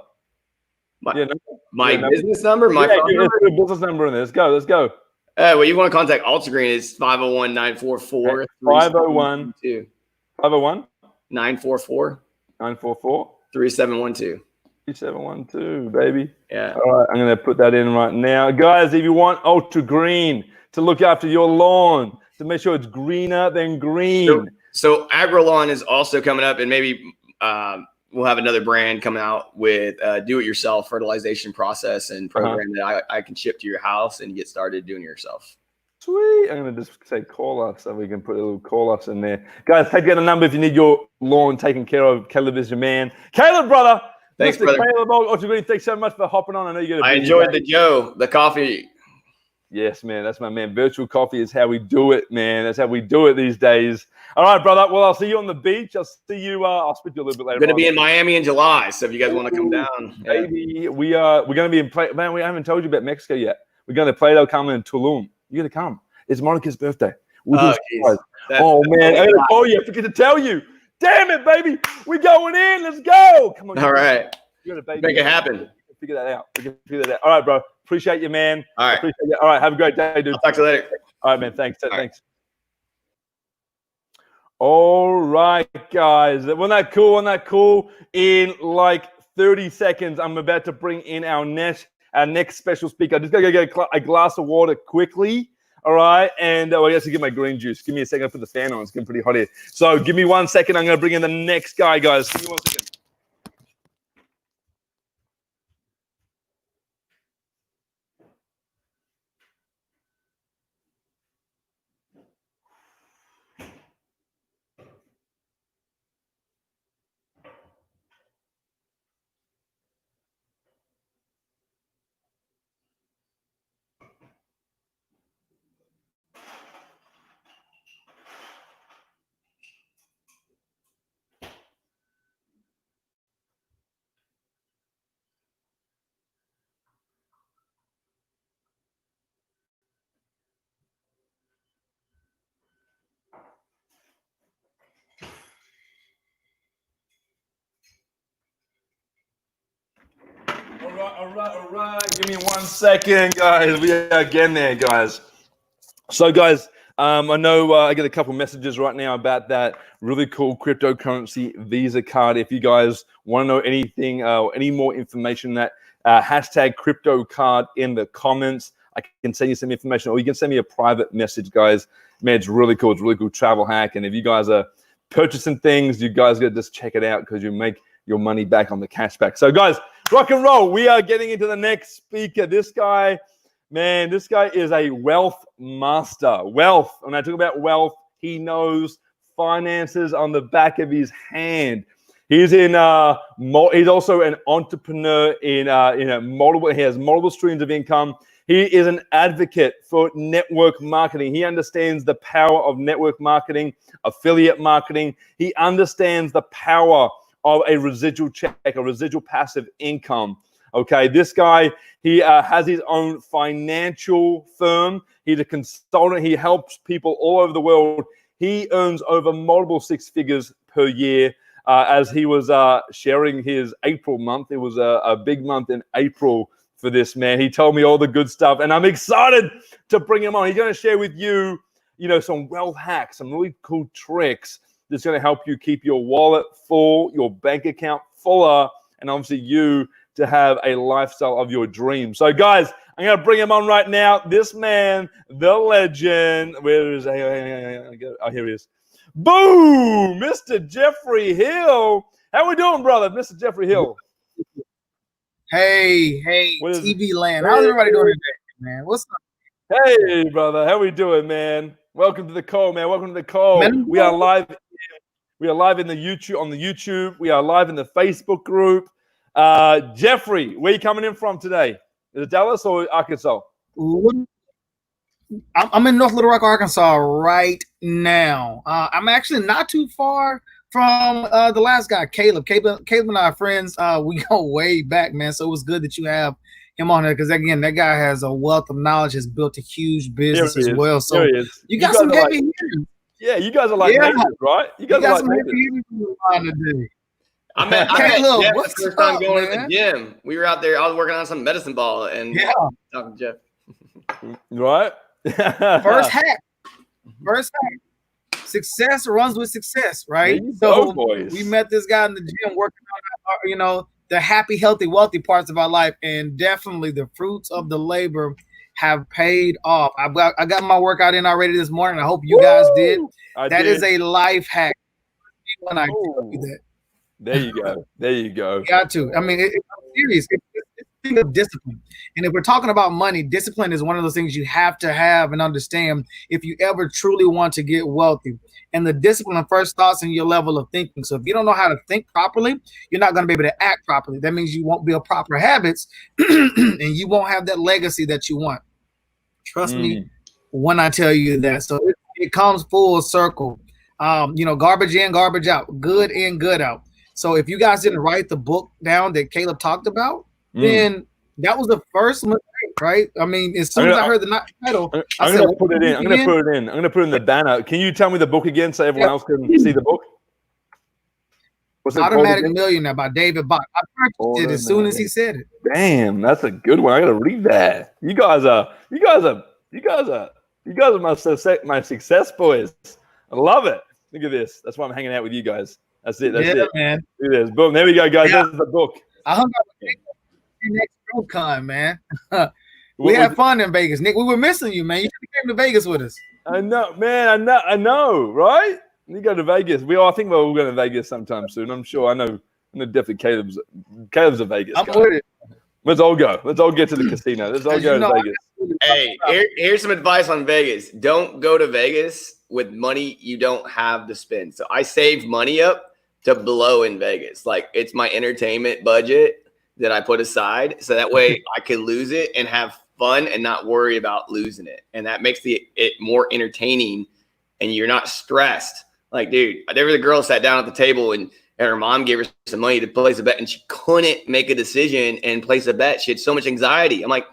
My business number? My phone number? Business number in there. Let's go. Well, you want to contact AltGreen, it's 501-944-3712. 501? 944. 3712. 3712, baby. Yeah. All right, I'm going to put that in right now. Guys, if you want Ultra Green to look after your lawn, to make sure it's greener than green. So AgriLawn is also coming up, and maybe we'll have another brand come out with do-it-yourself fertilization process and program that I can ship to your house and get started doing it yourself. Sweet. I'm going to just say call us so we can put a little call us in there. Guys, take down a number if you need your lawn taken care of. Caleb is your man. Caleb, brother. Thanks, brother. Caleb, thanks so much for hopping on. I know you got. I enjoyed the coffee. Yes, man. That's my man. Virtual coffee is how we do it, man. That's how we do it these days. All right, brother. Well, I'll see you on the beach. I'll see you. I'll speak to you a little bit later. We're going to be in Miami in July, so if you guys want to come down, baby, we're going to be in play. Man, we haven't told you about Mexico yet. We're going to Playa del Carmen in Tulum. You're going to come. It's Monica's birthday. Man, I forget to tell you. Damn it, baby. We're going in. Let's go. Come on. All right. Make it happen. Figure that out. All right, bro. Appreciate you, man. All right. Appreciate you. All right. Have a great day, dude. I'll talk to you later. All right, man. Thanks. All right, guys. Wasn't that cool? In like 30 seconds, I'm about to bring in our next special speaker. I'm just going to go get a glass of water quickly. All right. And I guess I get my green juice. Give me a second. I'll put the fan on. It's getting pretty hot here. So give me 1 second. I'm going to bring in the next guy, guys. Give me 1 second. All right. Give me 1 second, guys. We are getting there, guys. So, guys, I know I get a couple messages right now about that really cool cryptocurrency Visa card. If you guys want to know anything, any more information, that hashtag crypto card in the comments. I can send you some information, or you can send me a private message, guys. Man, it's really cool. It's a really cool travel hack. And if you guys are purchasing things, you guys got to just check it out, because you make your money back on the cashback. So, guys, rock and roll. We are getting into the next speaker. This guy, man, this guy is a wealth master. Wealth. When I talk about wealth, he knows finances on the back of his hand. He's in. He's also an entrepreneur in multiple. He has multiple streams of income. He is an advocate for network marketing. He understands the power of network marketing, affiliate marketing. He understands the power of a residual check, a residual passive income. Okay, this guy, he has his own financial firm. He's a consultant. He helps people all over the world. He earns over multiple six figures per year. As he was sharing his April month, it was a big month in April for this man. He told me all the good stuff, and I'm excited to bring him on. He's going to share with you, some wealth hacks, some really cool tricks that's going to help you keep your wallet full, your bank account fuller, and obviously you to have a lifestyle of your dreams. So, guys, I'm going to bring him on right now. This man, the legend. Where is he? Oh, here he is. Boom! Mr. Jeffrey Hill. How we doing, brother? Mr. Jeffrey Hill. Hey, TV land. How's everybody doing today, man? What's up? Hey, brother. How we doing, man? Welcome to the call, man. Welcome to the call. Man, we are live. We are live in the YouTube on the YouTube. We are live in the Facebook group. Jeffrey, where are you coming in from today? Is it Dallas or Arkansas? I'm in North Little Rock, Arkansas right now. I'm actually not too far from the last guy, Caleb. Caleb and I are friends. We go way back, man. So it was good that you have him on there, because again, that guy has a wealth of knowledge, has built a huge business as well. So you got some heavy hitters. Yeah, you guys are like neighbors, right? You guys are like neighbors. I met Jeff the first time going to the gym. We were out there. I was working on some medicine ball, and talking to Jeff. Right. First hack. Success runs with success, right? So we met this guy in the gym working on, the happy, healthy, wealthy parts of our life, and definitely the fruits of the labor have paid off. I got my workout in already this morning. I hope you guys did. That is a life hack. When I tell you that. There you go. Got to. I mean, it's serious. It's a thing of discipline. And if we're talking about money, discipline is one of those things you have to have and understand if you ever truly want to get wealthy. And the discipline first starts in your level of thinking. So if you don't know how to think properly, you're not going to be able to act properly. That means you won't build proper habits and you won't have that legacy that you want. Trust me when I tell you that. So it comes full circle. Garbage in, garbage out, good in, good out. So if you guys didn't write the book down that Caleb talked about, then that was the first mistake, right? I mean, as soon as I heard the title, I'm going to put it in. I'm going to put it in. I'm going to put it in the banner. Can you tell me the book again so everyone else can see the book? What's it Automatic Millionaire by David Bach. I purchased it as soon as he said it. Damn, that's a good one. I got to read that. You guys are my success boys. I love it. Look at this. That's why I'm hanging out with you guys. That's it. That's it, man. Look at this. Boom. There we go, guys. There's the book. I hung out with Nick next ProCon, man. We had fun in Vegas. Nick, we were missing you, man. You should have came to Vegas with us. I know, man. I know, right? You go to Vegas. I think we're all going to Vegas sometime soon. I'm sure. I know definitely Caleb's a Vegas guy. With it. Let's all go. Let's all get to the casino. Let's all go to Vegas. Hey, here's some advice on Vegas. Don't go to Vegas with money you don't have to spend. So I saved money up to blow in Vegas. Like, it's my entertainment budget that I put aside, so that way I can lose it and have fun and not worry about losing it. And that makes it more entertaining, and you're not stressed. Like, dude, there was a girl sat down at the table and her mom gave her some money to place a bet, and she couldn't make a decision and place a bet. She had so much anxiety. I'm like,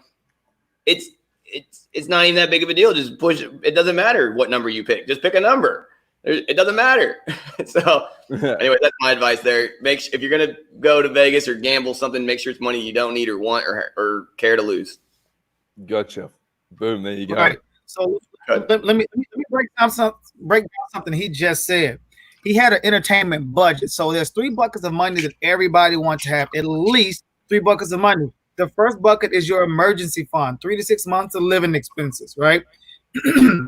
it's not even that big of a deal. Just push it. It doesn't matter what number you pick. Just pick a number. It doesn't matter. So anyway, that's my advice there. If you're gonna go to Vegas or gamble something, make sure it's money you don't need or want or care to lose. Gotcha. Boom. There you go. Right. So let me break down something he just said. He had an entertainment budget. So there's 3 buckets of money that everybody wants to have. At least 3 buckets of money. The first bucket is your emergency fund, 3 to 6 months of living expenses, right?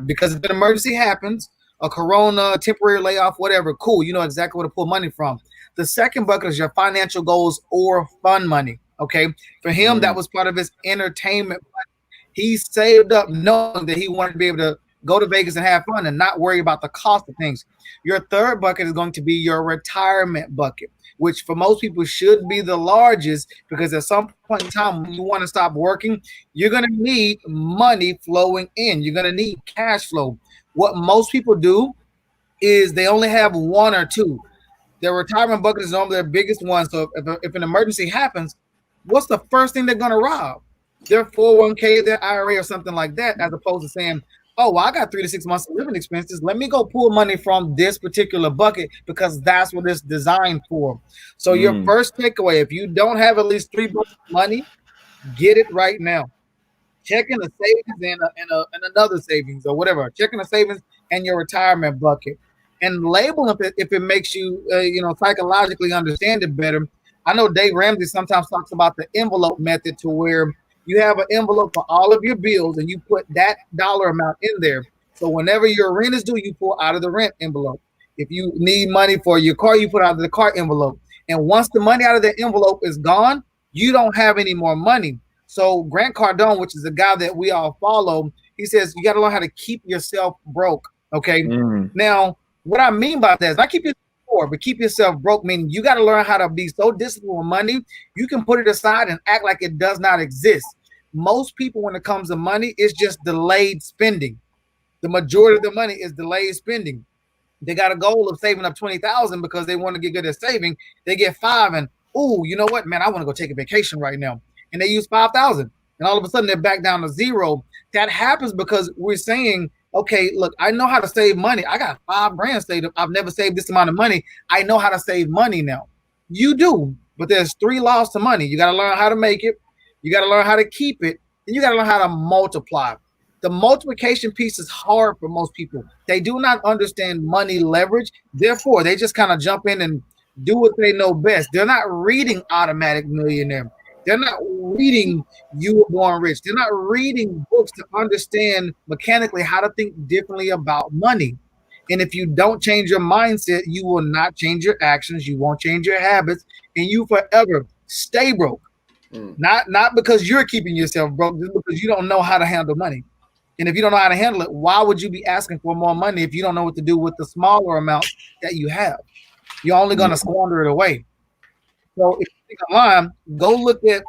Because if an emergency happens, a corona, temporary layoff, whatever, cool, you know exactly where to pull money from. The second bucket is your financial goals or fun money. Okay. For him, that was part of his entertainment budget. He saved up knowing that he wanted to be able to go to Vegas and have fun and not worry about the cost of things. Your third bucket is going to be your retirement bucket, which for most people should be the largest, because at some point in time, when you want to stop working, you're going to need money flowing in. You're going to need cash flow. What most people do is they only have 1 or 2. Their retirement bucket is normally their biggest one. So if an emergency happens, what's the first thing they're going to rob? Their 401k, their IRA, or something like that, as opposed to saying, oh, well, I got 3 to 6 months of living expenses. Let me go pull money from this particular bucket because that's what it's designed for. So your first takeaway, if you don't have at least 3 buckets of money, get it right now. Check in a savings and another savings or whatever. Check in a savings and your retirement bucket. And label if it makes you, psychologically understand it better. I know Dave Ramsey sometimes talks about the envelope method, to where you have an envelope for all of your bills and you put that dollar amount in there. So whenever your rent is due, you pull out of the rent envelope. If you need money for your car, you put out of the car envelope. And once the money out of the envelope is gone, you don't have any more money. So Grant Cardone, which is a guy that we all follow, he says you got to learn how to keep yourself broke. Okay. Now, what I mean by that is not keep yourself poor, but keep yourself broke, meaning you got to learn how to be so disciplined with money, you can put it aside and act like it does not exist. Most people, when it comes to money, it's just delayed spending. The majority of the money is delayed spending. They got a goal of saving up 20,000 because they want to get good at saving. They get 5 and, oh, you know what, man, I want to go take a vacation right now. And they use 5,000. And all of a sudden they're back down to 0. That happens because we're saying, okay, look, I know how to save money. I got $5,000 saved up. I've never saved this amount of money. I know how to save money now. You do, but there's 3 laws to money. You got to learn how to make it. You got to learn how to keep it. And you got to learn how to multiply. The multiplication piece is hard for most people. They do not understand money leverage. Therefore, they just kind of jump in and do what they know best. They're not reading Automatic Millionaire. They're not reading You Were Born Rich. They're not reading books to understand mechanically how to think differently about money. And if you don't change your mindset, you will not change your actions. You won't change your habits, and you forever stay broke. Not because you're keeping yourself broke, just because you don't know how to handle money. And if you don't know how to handle it, why would you be asking for more money if you don't know what to do with the smaller amount that you have? You're only going to squander it away. So if you think I'm lying, go look at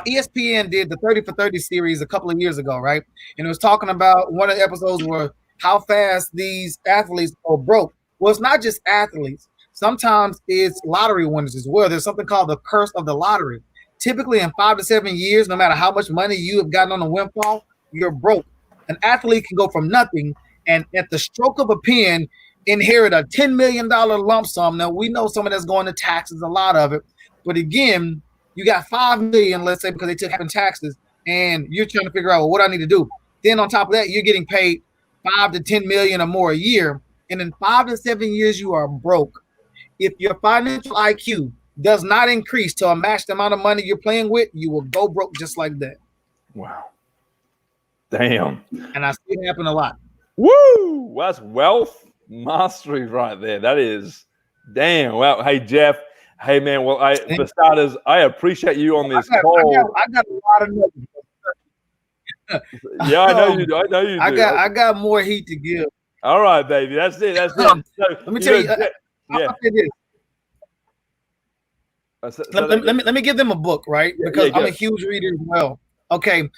ESPN did the 30 for 30 series a couple of years ago, right? And it was talking about, one of the episodes were how fast these athletes go broke. Well, it's not just athletes. Sometimes it's lottery winners as well. There's something called the curse of the lottery. Typically in 5 to 7 years, no matter how much money you have gotten on a windfall, you're broke. An athlete can go from nothing and at the stroke of a pen inherit a $10 million lump sum. Now, we know some of that's going to taxes, a lot of it. But again, you got $5 million, let's say, because they took half in taxes, and you're trying to figure out, well, what I need to do. Then on top of that, you're getting paid $5 to $10 million or more a year. And in 5 to 7 years, you are broke. If your financial IQ does not increase to a matched amount of money you're playing with, you will go broke just like that. Wow. Damn. And I see it happen a lot. Woo! That's wealth mastery right there. That is damn. Well, hey, Jeff. Hey, man. Well, for starters, I appreciate you on this call. I got a lot of nothing. Yeah, I know you do. I know you do. I got more heat to give. All right, baby. That's it. That's it. So, let me tell you. I'll say this. Let me give them a book, right? Because I'm a huge reader as well. Okay.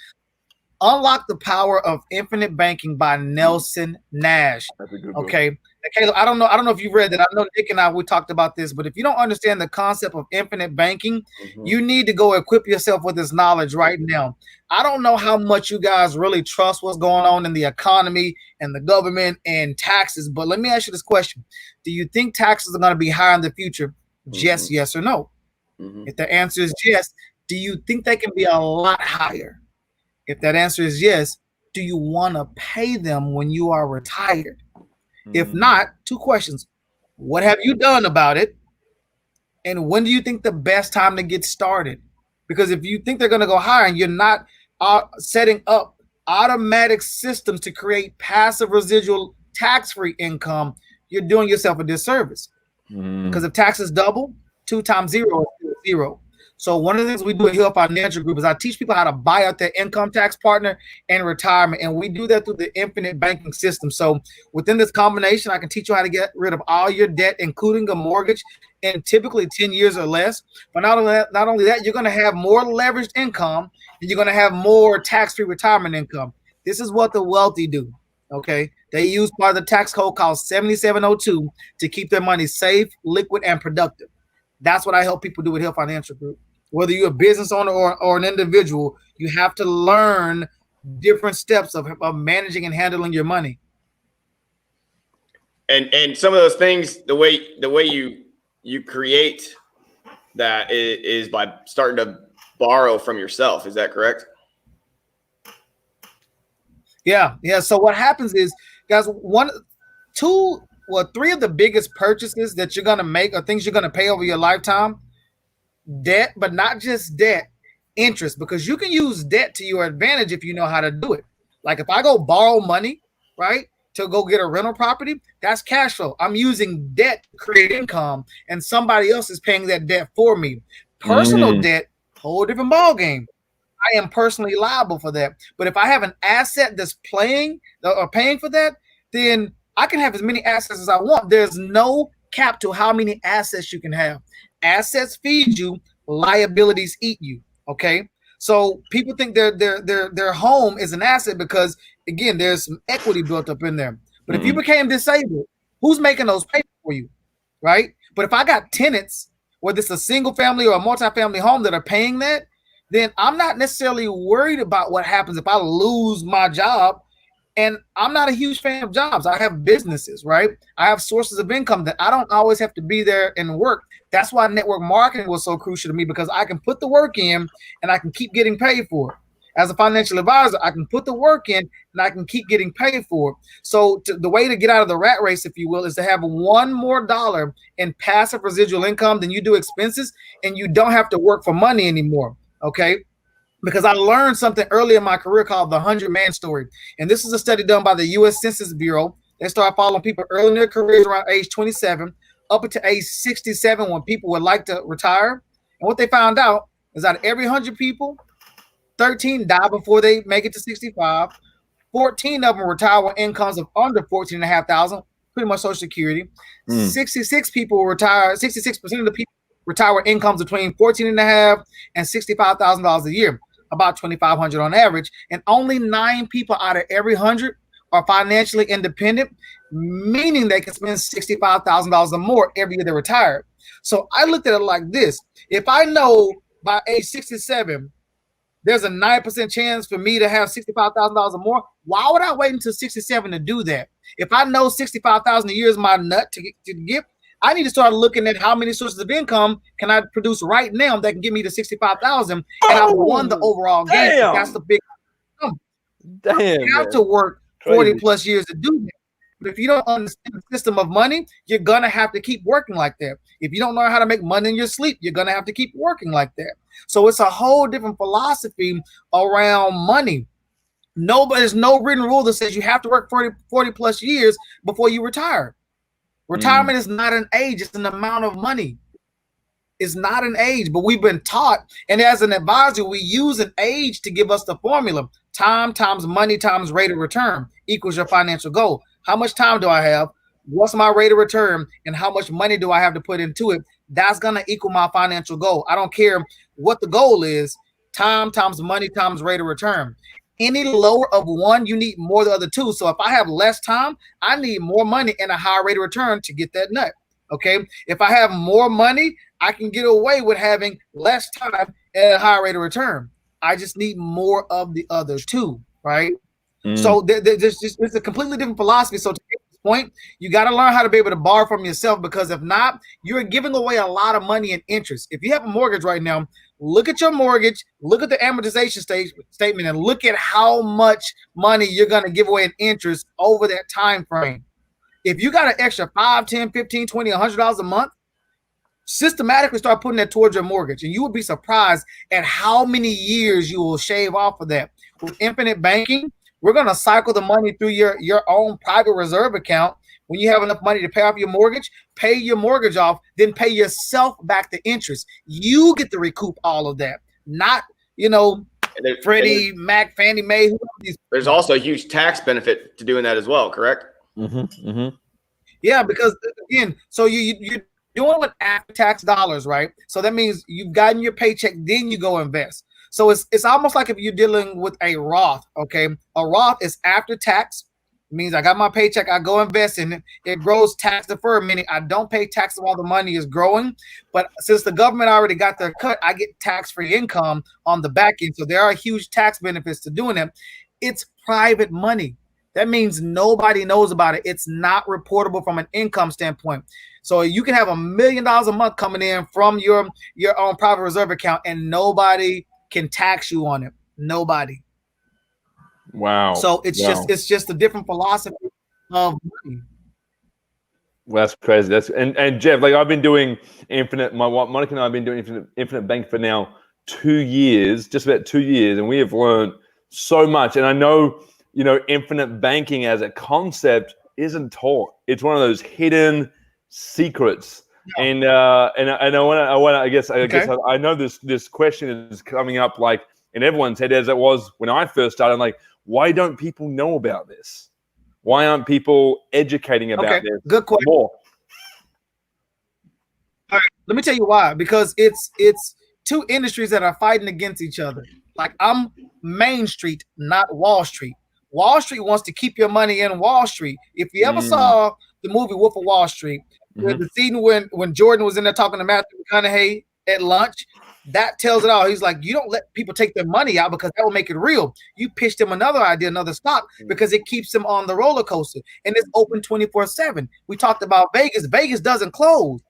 Unlock the Power of Infinite Banking by Nelson Nash. That's a good book. Okay. Now, Caleb, I don't know if you've read that. I know Nick and I, we talked about this, but if you don't understand the concept of infinite banking, you need to go equip yourself with this knowledge right now. I don't know how much you guys really trust what's going on in the economy and the government and taxes, but let me ask you this question. Do you think taxes are going to be higher in the future? Just yes or no? If the answer is yes, do you think they can be a lot higher? If that answer is yes, do you want to pay them when you are retired? If not, two questions. What have you done about it? And when do you think the best time to get started? Because if you think they're going to go higher and you're not setting up automatic systems to create passive residual tax-free income, you're doing yourself a disservice. Because if taxes double, 2 times 0 is 0. So one of the things we do at Hill Financial Group is I teach people how to buy out their income tax partner in retirement. And we do that through the infinite banking system. So within this combination, I can teach you how to get rid of all your debt, including a mortgage, in typically 10 years or less. But not only that, you're going to have more leveraged income and you're going to have more tax-free retirement income. This is what the wealthy do. Okay. They use part of the tax code called 7702 to keep their money safe, liquid, and productive. That's what I help people do with Hill Financial Group. Whether you're a business owner or an individual, you have to learn different steps of managing and handling your money. And some of those things, the way you create that is by starting to borrow from yourself. Is that correct? Yeah. So what happens is, guys, 3 of the biggest purchases that you're going to make are things you're going to pay over your lifetime. Debt, but not just debt, interest, because you can use debt to your advantage if you know how to do it. Like if I go borrow money, right, to go get a rental property, that's cash flow. I'm using debt to create income, and somebody else is paying that debt for me. Personal debt, whole different ball game. I am personally liable for that. But if I have an asset that's paying for that, then I can have as many assets as I want. There's no cap to how many assets you can have. Assets feed you, liabilities eat you. Okay, so people think their home is an asset because, again, there's some equity built up in there. But if you became disabled, who's making those payments for you, right? But if I got tenants, whether it's a single family or a multi-family home that are paying that, then I'm not necessarily worried about what happens if I lose my job. And I'm not a huge fan of jobs. I have businesses, right? I have sources of income that I don't always have to be there and work. That's why network marketing was so crucial to me, because I can put the work in and I can keep getting paid for it. As a financial advisor, I can put the work in and I can keep getting paid for it. So the way to get out of the rat race, if you will, is to have $1 more in passive residual income than you do expenses, and you don't have to work for money anymore, okay? Because I learned something early in my career called the 100-man story. And this is a study done by the U.S. Census Bureau. They started following people early in their careers around age 27 up until age 67 when people would like to retire. And what they found out is out of every 100 people, 13 die before they make it to 65. 14 of them retire with incomes of under $14,500, pretty much Social Security. 66 people retire, 66% of the people retire with incomes between $14,500 and $65,000 a year, about $2,500 on average. And only 9 people out of every 100 are financially independent, meaning they can spend $65,000 or more every year they retire. So I looked at it like this. If I know by age 67, there's a 9% chance for me to have $65,000 or more, why would I wait until 67 to do that? If I know $65,000 a year is my nut to get, I need to start looking at how many sources of income can I produce right now that can give me the $65,000, and I've won the overall game. That's the big number. Damn, you have to work 40 plus years to do that. But if you don't understand the system of money, you're gonna have to keep working like that. If you don't know how to make money in your sleep, you're gonna have to keep working like that. So it's a whole different philosophy around money. There's no written rule that says you have to work 40 plus years before you retire. Retirement is not an age, it's an amount of money. It's not an age, but we've been taught, and as an advisor, we use an age to give us the formula. Time times money times rate of return equals your financial goal. How much time do I have? What's my rate of return? And how much money do I have to put into it? That's going to equal my financial goal. I don't care what the goal is. Time times money times rate of return. Any lower of one, you need more of the other two. So if I have less time, I need more money and a higher rate of return to get that nut. Okay. If I have more money, I can get away with having less time and a higher rate of return. I just need more of the other two, right? So it's a completely different philosophy. So to this point, you got to learn how to be able to borrow from yourself, because if not, you're giving away a lot of money in interest. If you have a mortgage right now, look at your mortgage, look at the amortization statement, and look at how much money you're going to give away in interest over that time frame. If you got an extra $5, $10, $15, $20, $100 a month, systematically start putting that towards your mortgage, and you would be surprised at how many years you will shave off of that. With infinite banking, we're going to cycle the money through your own private reserve account. When you have enough money to pay off your mortgage, pay your mortgage off, then pay yourself back the interest. You get to recoup all of that, not, Freddie Mac, Fannie Mae. There's also a huge tax benefit to doing that as well, correct? Yeah, because again, so you're doing it after tax dollars, right? So that means you've gotten your paycheck, then you go invest. So it's almost like if you're dealing with a Roth, okay? A Roth is after tax. It means I got my paycheck, I go invest in it. It grows tax deferred, meaning I don't pay tax while the money is growing. But since the government already got their cut, I get tax-free income on the back end. So there are huge tax benefits to doing it. It's private money. That means nobody knows about it. It's not reportable from an income standpoint. So you can have $1 million a month coming in from your own private reserve account, and nobody can tax you on it. Nobody. Wow. So it's just a different philosophy of money. Well, that's crazy. And Jeff, like I've been doing Monica and I have been doing infinite bank for now 2 years, just about 2 years, and we have learned so much. And I know, infinite banking as a concept isn't taught. It's one of those hidden secrets. No. And I want to. I guess I know this question is coming up like in everyone's head as it was when I first started. I'm like, why don't people know about this? Why aren't people educating about this? Good question. More? All right, let me tell you why. Because it's two industries that are fighting against each other. Like I'm Main Street, not Wall Street. Wall Street wants to keep your money in Wall Street. If you ever saw the movie Wolf of Wall Street, the scene when Jordan was in there talking to Matthew McConaughey at lunch, that tells it all. He's like, you don't let people take their money out because that will make it real. You pitch them another idea, another stock, because it keeps them on the roller coaster. And it's open 24/7. We talked about Vegas. Vegas doesn't close.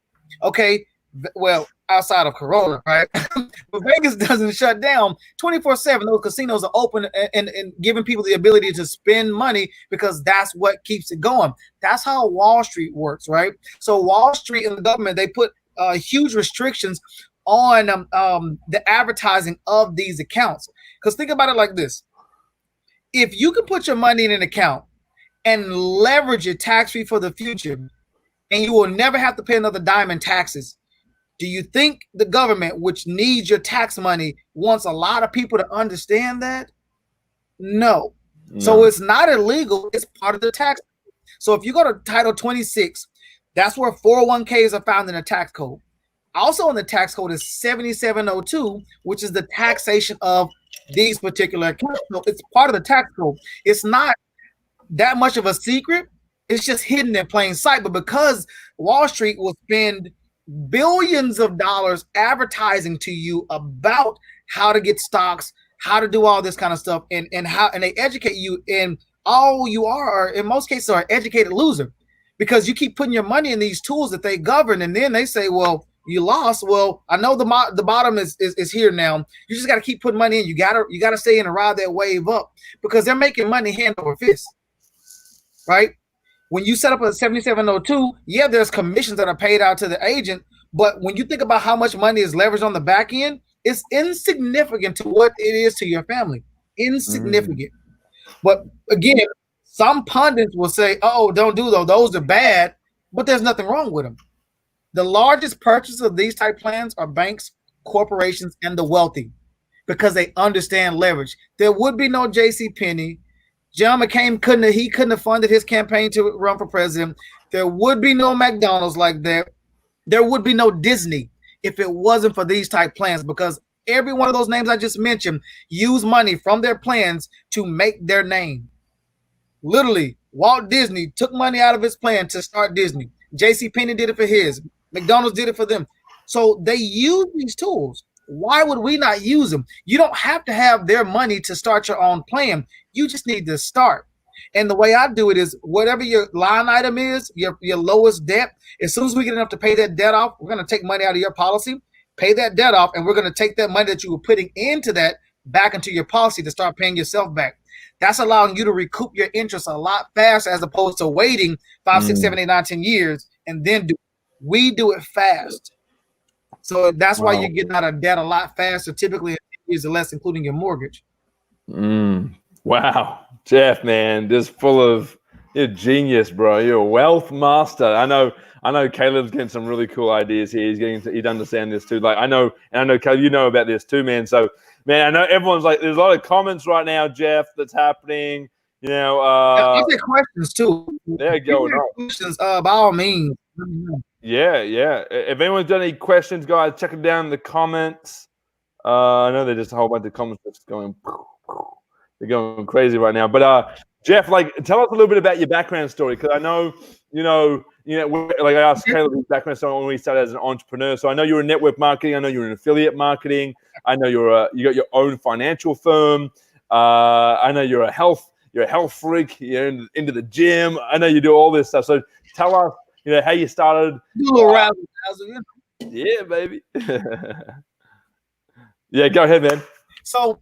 Okay. Well, outside of Corona, right? But Vegas doesn't shut down 24/7. Those casinos are open and giving people the ability to spend money because that's what keeps it going. That's how Wall Street works, right? So Wall Street and the government, they put huge restrictions on the advertising of these accounts. Because think about it like this. If you can put your money in an account and leverage it tax-free for the future, and you will never have to pay another dime in taxes, do you think the government, which needs your tax money, wants a lot of people to understand that? No. So it's not illegal. It's part of the tax. So if you go to Title 26, that's where 401ks are found in the tax code. Also in the tax code is 7702, which is the taxation of these particular accounts. So it's part of the tax code. It's not that much of a secret. It's just hidden in plain sight. But because Wall Street will spend billions of dollars advertising to you about how to get stocks, how to do all this kind of stuff, and they educate you, and all you are in most cases are an educated loser, because you keep putting your money in these tools that they govern, and then they say, well, you lost. Well, I know the bottom is here now. You just got to keep putting money in. You gotta stay in and ride that wave up, because they're making money hand over fist, right? When you set up a 7702, yeah, there's commissions that are paid out to the agent, but when you think about how much money is leveraged on the back end, it's insignificant to what it is to your family. Insignificant. But again, some pundits will say, oh, don't do those. Those are bad, but there's nothing wrong with them. The largest purchasers of these type plans are banks, corporations, and the wealthy, because they understand leverage. There would be no JCPenney. John McCain couldn't have funded his campaign to run for president. There would be no McDonald's like that. There would be no Disney if it wasn't for these type plans, because every one of those names I just mentioned use money from their plans to make their name. Literally, Walt Disney took money out of his plan to start Disney. J.C. Penney did it for his. McDonald's did it for them. So they use these tools. Why would we not use them? You don't have to have their money to start your own plan. You just need to start. And the way I do it is whatever your line item is, your lowest debt, as soon as we get enough to pay that debt off, we're going to take money out of your policy, pay that debt off, and we're going to take that money that you were putting into that back into your policy to start paying yourself back. That's allowing you to recoup your interest a lot faster as opposed to waiting 5, 6, 7, 8, 9, 10 years and then do it. We do it fast. So that's why you're getting out of debt a lot faster, typically 10 years or less, including your mortgage. Wow. Jeff, man, just full of genius, bro. You're a wealth master. I know Caleb's getting some really cool ideas here. He'd understand this too. Like I know Caleb, you know about this too, man. So man, I know everyone's like, there's a lot of comments right now, Jeff, that's happening. You know, I'll take questions too. They're going on. Questions, by all means. Yeah. If anyone's done any questions, guys, check them down in the comments. I know there's just a whole bunch of comments that's going. They're going crazy right now. But Jeff, like, tell us a little bit about your background story, because I know, like I asked Caleb his background story when we started as an entrepreneur. So I know you're in network marketing. I know you're in affiliate marketing. I know you got your own financial firm. I know you're a health freak. You're into the gym. I know you do all this stuff. So tell us, how you started. Yeah, baby. Yeah, go ahead, man. So,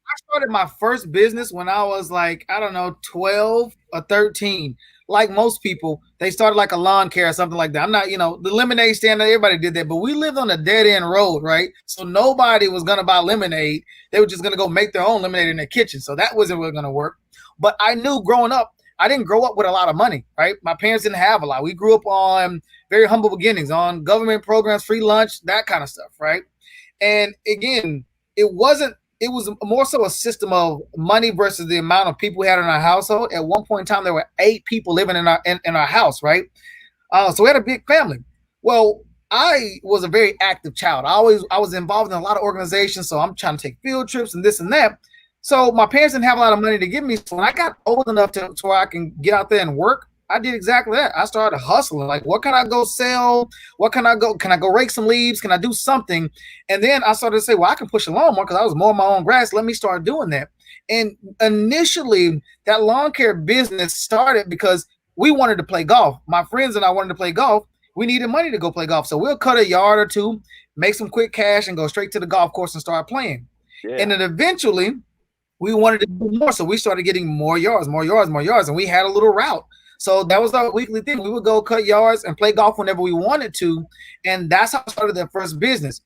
I started my first business when I was like, 12 or 13. Like most people, they started like a lawn care or something like that. I'm not, the lemonade stand, everybody did that, but we lived on a dead end road, right? So nobody was going to buy lemonade. They were just going to go make their own lemonade in their kitchen. So that wasn't really going to work. But I knew growing up, I didn't grow up with a lot of money, right? My parents didn't have a lot. We grew up on very humble beginnings, on government programs, free lunch, that kind of stuff, right? And again, it was more so a system of money versus the amount of people we had in our household. At one point in time, there were 8 people living in our house, right? So we had a big family. Well, I was a very active child. I was involved in a lot of organizations, so I'm trying to take field trips and this and that. So my parents didn't have a lot of money to give me. So when I got old enough to where I can get out there and work, I did exactly that. I started hustling. Like, what can I go sell? Can I go rake some leaves? Can I do something? And then I started to say, well, I can push a lawnmower because I was mowing my own grass. Let me start doing that. And initially, that lawn care business started because we wanted to play golf. My friends and I wanted to play golf. We needed money to go play golf. So we'll cut a yard or two, make some quick cash, and go straight to the golf course and start playing. Yeah. And then eventually, we wanted to do more. So we started getting more yards. And we had a little route. So that was our weekly thing. We would go cut yards and play golf whenever we wanted to. And that's how I started that first business.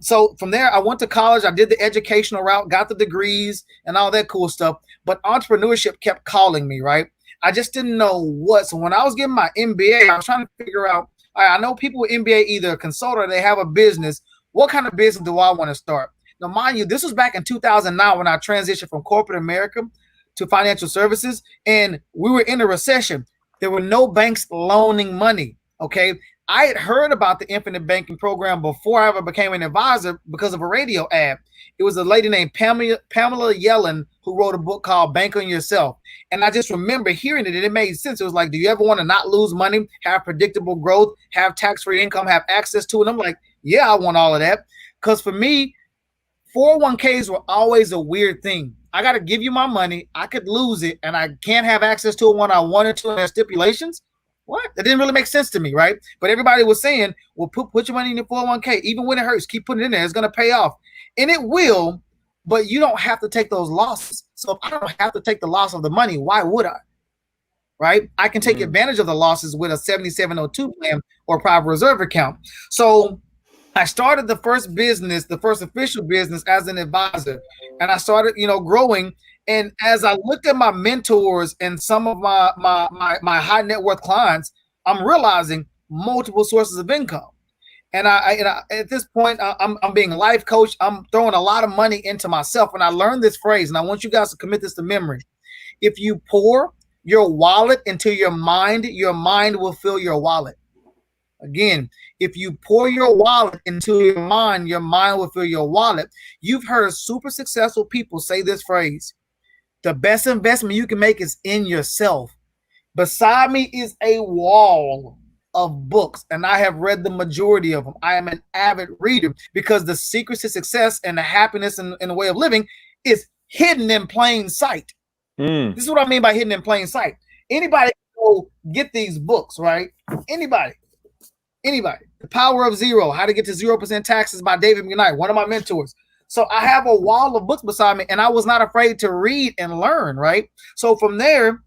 So from there, I went to college. I did the educational route, got the degrees and all that cool stuff. But entrepreneurship kept calling me, right? I just didn't know what. So when I was getting my MBA, I was trying to figure out, all right, I know people with MBA either consult or they have a business. What kind of business do I want to start? Now, mind you, this was back in 2009 when I transitioned from corporate America to financial services, and we were in a recession. There were no banks loaning money, okay? I had heard about the infinite banking program before I ever became an advisor because of a radio ad. It was a lady named Pamela Yellen who wrote a book called Bank on Yourself. And I just remember hearing it, and it made sense. It was like, do you ever want to not lose money, have predictable growth, have tax-free income, have access to it? And I'm like, yeah, I want all of that. Because for me, 401ks were always a weird thing. I got to give you my money. I could lose it, and I can't have access to it when I wanted to, and there's stipulations. What? That didn't really make sense to me, right? But everybody was saying, well, put your money in your 401k. Even when it hurts, keep putting it in there. It's going to pay off. And it will, but you don't have to take those losses. So if I don't have to take the loss of the money, why would I? Right? I can take advantage of the losses with a 7702 plan or private reserve account. So I started the first business, the first official business as an advisor, and I started, growing. And as I looked at my mentors and some of my high net worth clients, I'm realizing multiple sources of income. And I at this point, I'm being a life coach. I'm throwing a lot of money into myself. And I learned this phrase, and I want you guys to commit this to memory. If you pour your wallet into your mind will fill your wallet. Again, if you pour your wallet into your mind will fill your wallet. You've heard super successful people say this phrase: the best investment you can make is in yourself. Beside me is a wall of books, and I have read the majority of them. I am an avid reader because the secrets to success and the happiness in the way of living is hidden in plain sight. This is what I mean by hidden in plain sight. Anybody can go get these books, right? Anybody. The Power of Zero, How to Get to 0% Taxes by David McKnight, one of my mentors. So I have a wall of books beside me, and I was not afraid to read and learn, right? So from there,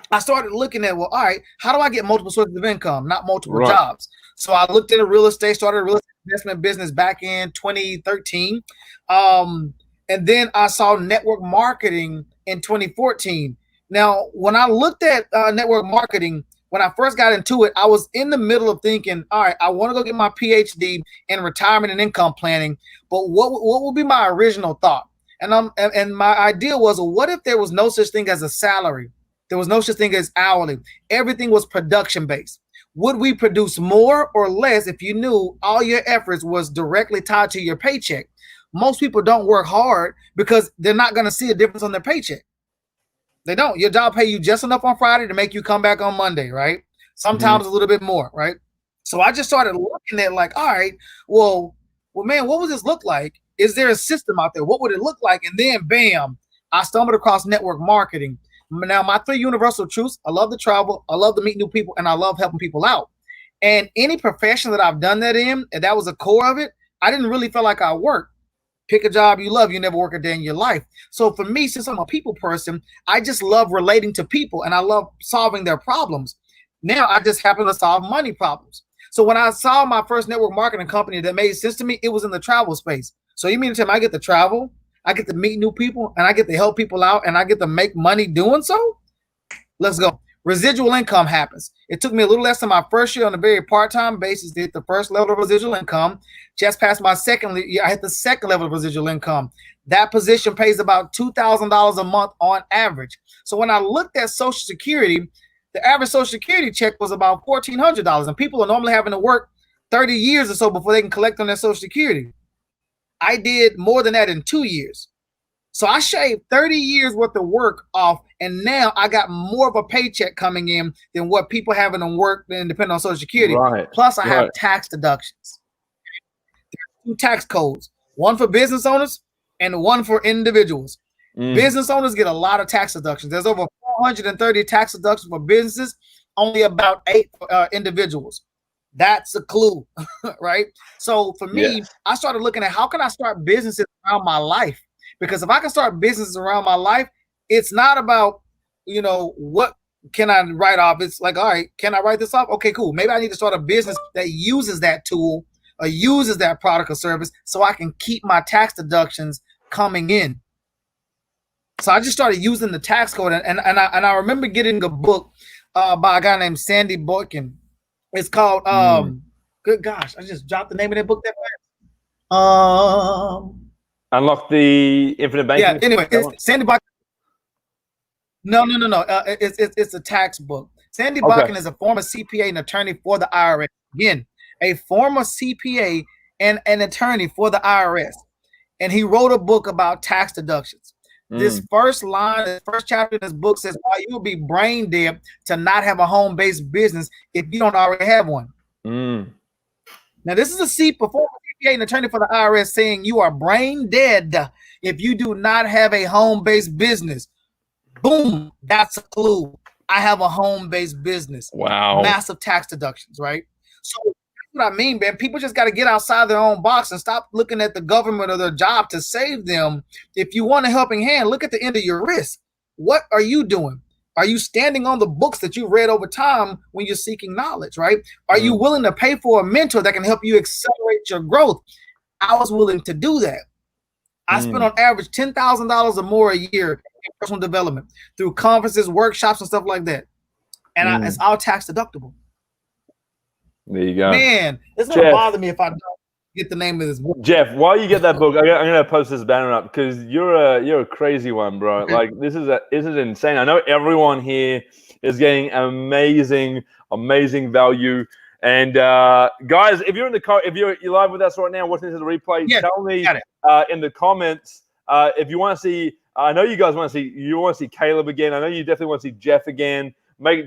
I started looking at, well, all right, how do I get multiple sources of income, not multiple jobs? So I looked into real estate, started a real estate investment business back in 2013. And then I saw network marketing in 2014. Now, when I looked at network marketing, when I first got into it, I was in the middle of thinking, all right, I want to go get my PhD in retirement and income planning, but what would be my original thought? And my idea was, well, what if there was no such thing as a salary? There was no such thing as hourly. Everything was production based. Would we produce more or less if you knew all your efforts was directly tied to your paycheck? Most people don't work hard because they're not going to see a difference on their paycheck. They don't. Your job pay you just enough on Friday to make you come back on Monday, right? Sometimes a little bit more, right? So I just started looking at like, all right, well, man, what would this look like? Is there a system out there? What would it look like? And then, bam, I stumbled across network marketing. Now, my 3 universal truths: I love to travel, I love to meet new people, and I love helping people out. And any profession that I've done that in, and that was a core of it, I didn't really feel like I worked. Pick a job you love, you never work a day in your life. So for me, since I'm a people person, I just love relating to people and I love solving their problems. Now I just happen to solve money problems. So when I saw my first network marketing company that made sense to me, it was in the travel space. So you mean to tell me I get to travel, I get to meet new people, and I get to help people out, and I get to make money doing so? Let's go. Residual income happens. It took me a little less than my first year on a very part-time basis to hit the first level of residual income. Just past my second year, I hit the second level of residual income. That position pays about $2,000 a month on average. So when I looked at Social Security, the average Social Security check was about $1,400, and people are normally having to work 30 years or so before they can collect on their Social Security. I did more than that in 2 years. So I shaved 30 years worth of work off, and now I got more of a paycheck coming in than what people having to work and depend on Social Security. Plus, I have tax deductions. There's 2 tax codes, one for business owners and one for individuals. Business owners get a lot of tax deductions. There's over 430 tax deductions for businesses, only about 8 for individuals. That's a clue, right? So for me, I started looking at how can I start businesses around my life? Because if I can start businesses around my life, it's not about, what can I write off? It's like, all right, can I write this off? Okay, cool. Maybe I need to start a business that uses that tool or uses that product or service so I can keep my tax deductions coming in. So I just started using the tax code. And I remember getting a book by a guy named Sandy Boykin. It's called, good gosh, I just dropped the name of that book that fast. Unlock the Infinite Banking. Yeah. Anyway, it's Sandy Bakken. No. It's a tax book. Sandy Bakken is a former CPA and attorney for the IRS. Again, a former CPA and an attorney for the IRS, and he wrote a book about tax deductions. This first line, the first chapter in this book says, "Why you will be brain dead to not have a home-based business if you don't already have one." Now, this is a former CPA and attorney for the IRS saying you are brain dead if you do not have a home-based business. Boom, that's a clue. I have a home-based business. Wow. Massive tax deductions, right? So that's what I mean, man. People just got to get outside their own box and stop looking at the government or their job to save them. If you want a helping hand, look at the end of your wrist. What are you doing? Are you standing on the books that you read over time when you're seeking knowledge, right? Are you willing to pay for a mentor that can help you accelerate your growth? I was willing to do that. I spent on average $10,000 or more a year in personal development through conferences, workshops, and stuff like that. And it's all tax deductible. There you go. Man, it's going to bother me if I don't get the name of this book. Jeff, while you get that book, I'm gonna post this banner up because you're a crazy one, bro. Like this is insane. I know everyone here is getting amazing value, And guys, if you're if you're live with us right now, watching this as a replay, tell me in the comments if you want to see. I know you guys want to see. You want to see Caleb again. I know you definitely want to see Jeff again.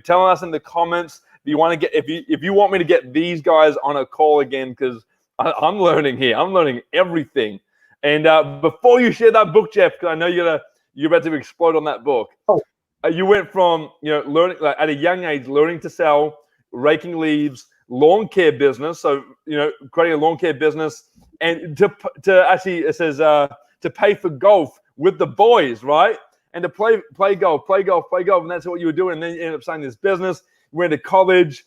Tell us in the comments if you want to get if you want me to get these guys on a call again, because I'm learning here. I'm learning everything. And before you share that book, Jeff, because I know you're about to explode on that book. Oh. You went from learning at a young age, learning to sell, raking leaves, lawn care business. So creating a lawn care business, and to actually it says to pay for golf with the boys, right? And to play golf, and that's what you were doing. And then you ended up starting this business. You went to college,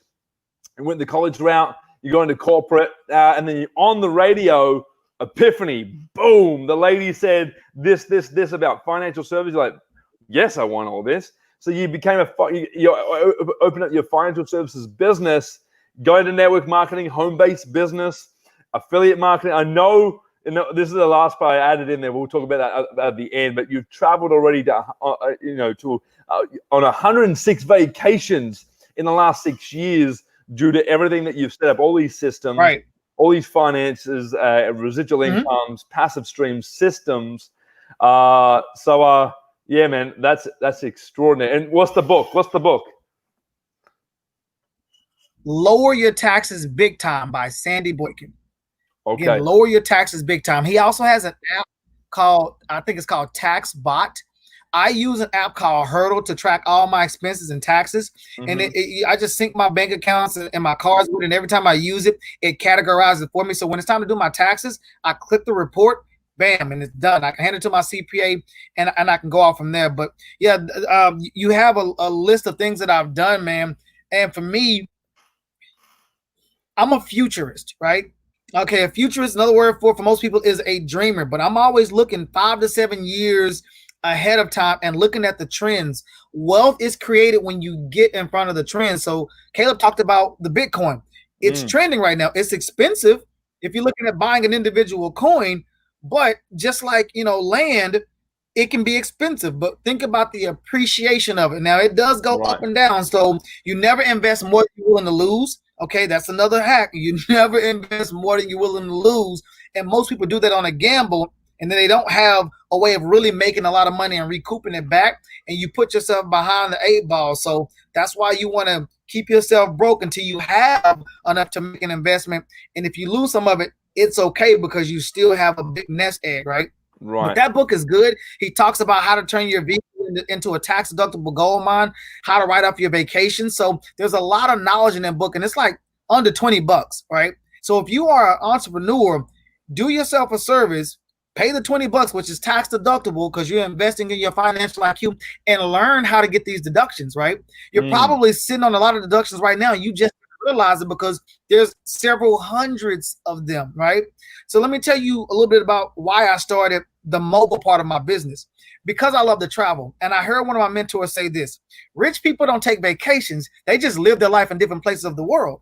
you went the college route. You go into corporate, and then you're on the radio. Epiphany, boom! The lady said this about financial services. You're like, yes, I want all this. So you became you open up your financial services business, go into network marketing, home-based business, affiliate marketing. I know, this is the last part I added in there. We'll talk about that at the end. But you've traveled already to on 106 vacations in the last 6 years due to everything that you've set up, all these systems, right? All these finances, residual incomes, passive stream systems. Yeah, man, that's extraordinary. And what's the book? Lower Your Taxes Big Time by Sandy Boykin. Okay. Again, Lower Your Taxes Big Time. He also has an app called, I think it's called TaxBot. I use an app called Hurdle to track all my expenses and taxes. And I just sync my bank accounts and my cards with it. And every time I use it, it categorizes it for me. So when it's time to do my taxes, I click the report, bam, and it's done. I can hand it to my CPA and I can go off from there. But yeah, you have a list of things that I've done, man. And for me, I'm a futurist, right? Okay, a futurist, another word for most people is a dreamer. But I'm always looking 5 to 7 years ahead of time and looking at the trends. Wealth is created when you get in front of the trends. So Caleb talked about the Bitcoin. It's trending right now. It's expensive if you're looking at buying an individual coin, but just like, land, it can be expensive, but think about the appreciation of it. Now it does go up and down. So you never invest more than you're willing to lose. Okay, that's another hack. You never invest more than you're willing to lose. And most people do that on a gamble, and then they don't have a way of really making a lot of money and recouping it back, and you put yourself behind the 8 ball. So that's why you want to keep yourself broke until you have enough to make an investment. And if you lose some of it, it's okay because you still have a big nest egg, right? Right. But that book is good. He talks about how to turn your vehicle into a tax-deductible gold mine, how to write off your vacation. So there's a lot of knowledge in that book, and it's like under $20, right? So if you are an entrepreneur, do yourself a service. Pay the $20, which is tax deductible because you're investing in your financial IQ, and learn how to get these deductions, right? You're probably sitting on a lot of deductions right now. You just realize it because there's several hundreds of them, right? So let me tell you a little bit about why I started the mobile part of my business. Because I love to travel. And I heard one of my mentors say this: rich people don't take vacations. They just live their life in different places of the world.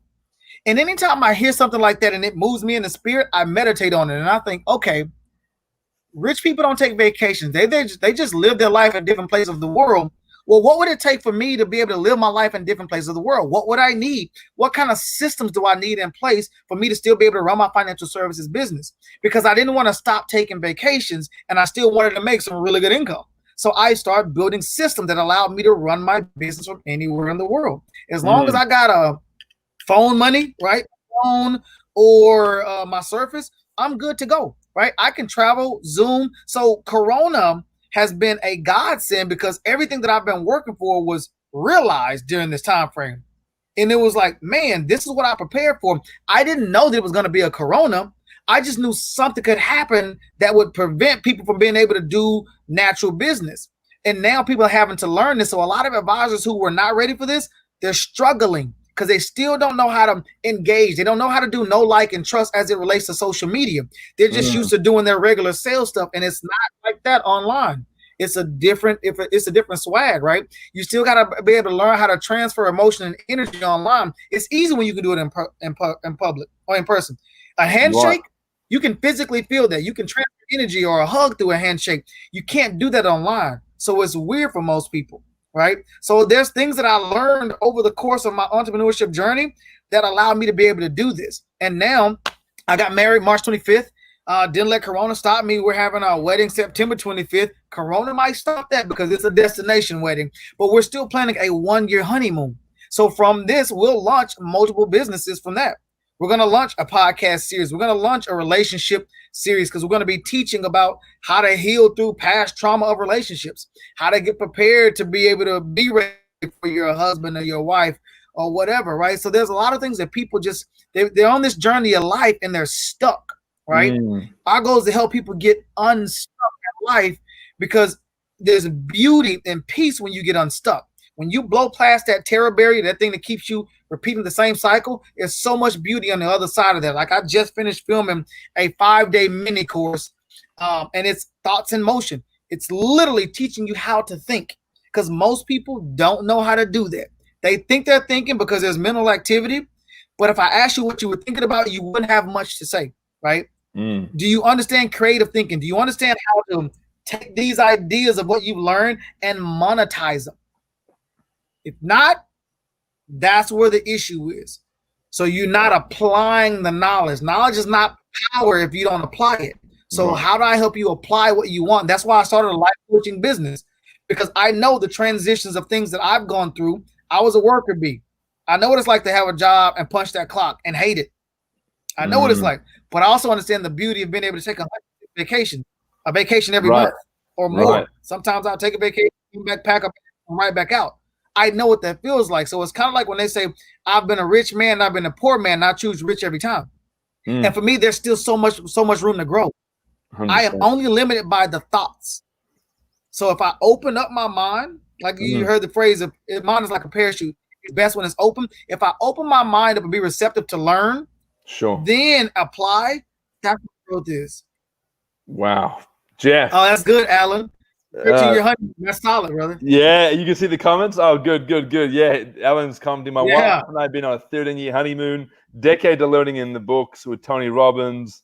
And anytime I hear something like that and it moves me in the spirit, I meditate on it. And I think, okay, rich people don't take vacations. They just live their life in different places of the world. Well, what would it take for me to be able to live my life in different places of the world? What would I need? What kind of systems do I need in place for me to still be able to run my financial services business? Because I didn't want to stop taking vacations, and I still wanted to make some really good income. So I started building systems that allowed me to run my business from anywhere in the world. As long as I got a phone money, right? Phone or my Surface, I'm good to go. Right? I can travel, Zoom. So Corona has been a godsend because everything that I've been working for was realized during this time frame. And it was like, man, this is what I prepared for. I didn't know that it was going to be a Corona. I just knew something could happen that would prevent people from being able to do natural business. And now people are having to learn this. So a lot of advisors who were not ready for this, they're struggling because they still don't know how to engage. They don't know how to do know, like, and trust as it relates to social media. They're just used to doing their regular sales stuff, and it's not like that online. It's a different swag, right? You still got to be able to learn how to transfer emotion and energy online. It's easy when you can do it in public or in person. A handshake, you can physically feel that. You can transfer energy or a hug through a handshake. You can't do that online. So it's weird for most people. right? So there's things that I learned over the course of my entrepreneurship journey that allowed me to be able to do this. And now I got married March 25th. Didn't let Corona stop me. We're having our wedding September 25th. Corona might stop that because it's a destination wedding, but we're still planning a 1-year honeymoon. So from this, we'll launch multiple businesses from that. We're going to launch a podcast series. We're going to launch a relationship series because we're going to be teaching about how to heal through past trauma of relationships, how to get prepared to be able to be ready for your husband or your wife or whatever, right? So there's a lot of things that people just, they're on this journey of life and they're stuck, right? Our goal is to help people get unstuck in life because there's beauty and peace when you get unstuck. When you blow past that terror barrier, that thing that keeps you repeating the same cycle, there's so much beauty on the other side of that. Like I just finished filming a 5-day mini course, and it's thoughts in motion. It's literally teaching you how to think because most people don't know how to do that. They think they're thinking because there's mental activity, but if I asked you what you were thinking about, you wouldn't have much to say, right? Do you understand creative thinking? Do you understand how to take these ideas of what you've learned and monetize them? If not, that's where the issue is. So you're not applying the knowledge. Knowledge is not power if you don't apply it. So how do I help you apply what you want? That's why I started a life coaching business because I know the transitions of things that I've gone through. I was a worker bee. I know what it's like to have a job and punch that clock and hate it. I know what it's like, but I also understand the beauty of being able to take a vacation every month or more. Sometimes I'll take a vacation, pack up, and right back out. I know what that feels like. So it's kind of like when they say, I've been a rich man, I've been a poor man, and I choose rich every time. And for me, there's still so much room to grow. 100%. I am only limited by the thoughts. So if I open up my mind, like you heard the phrase, of mind is like a parachute. It's best when it's open. If I open my mind up and be receptive to learn, then apply, that's what growth is. Wow. Jeff. Oh, that's good, Alan. 13-year honeymoon. That's solid, brother. Yeah, you can see the comments. Oh, good. Yeah, Alan's commenting. My wife and I have been on a 13-year honeymoon, decade of learning in the books with Tony Robbins,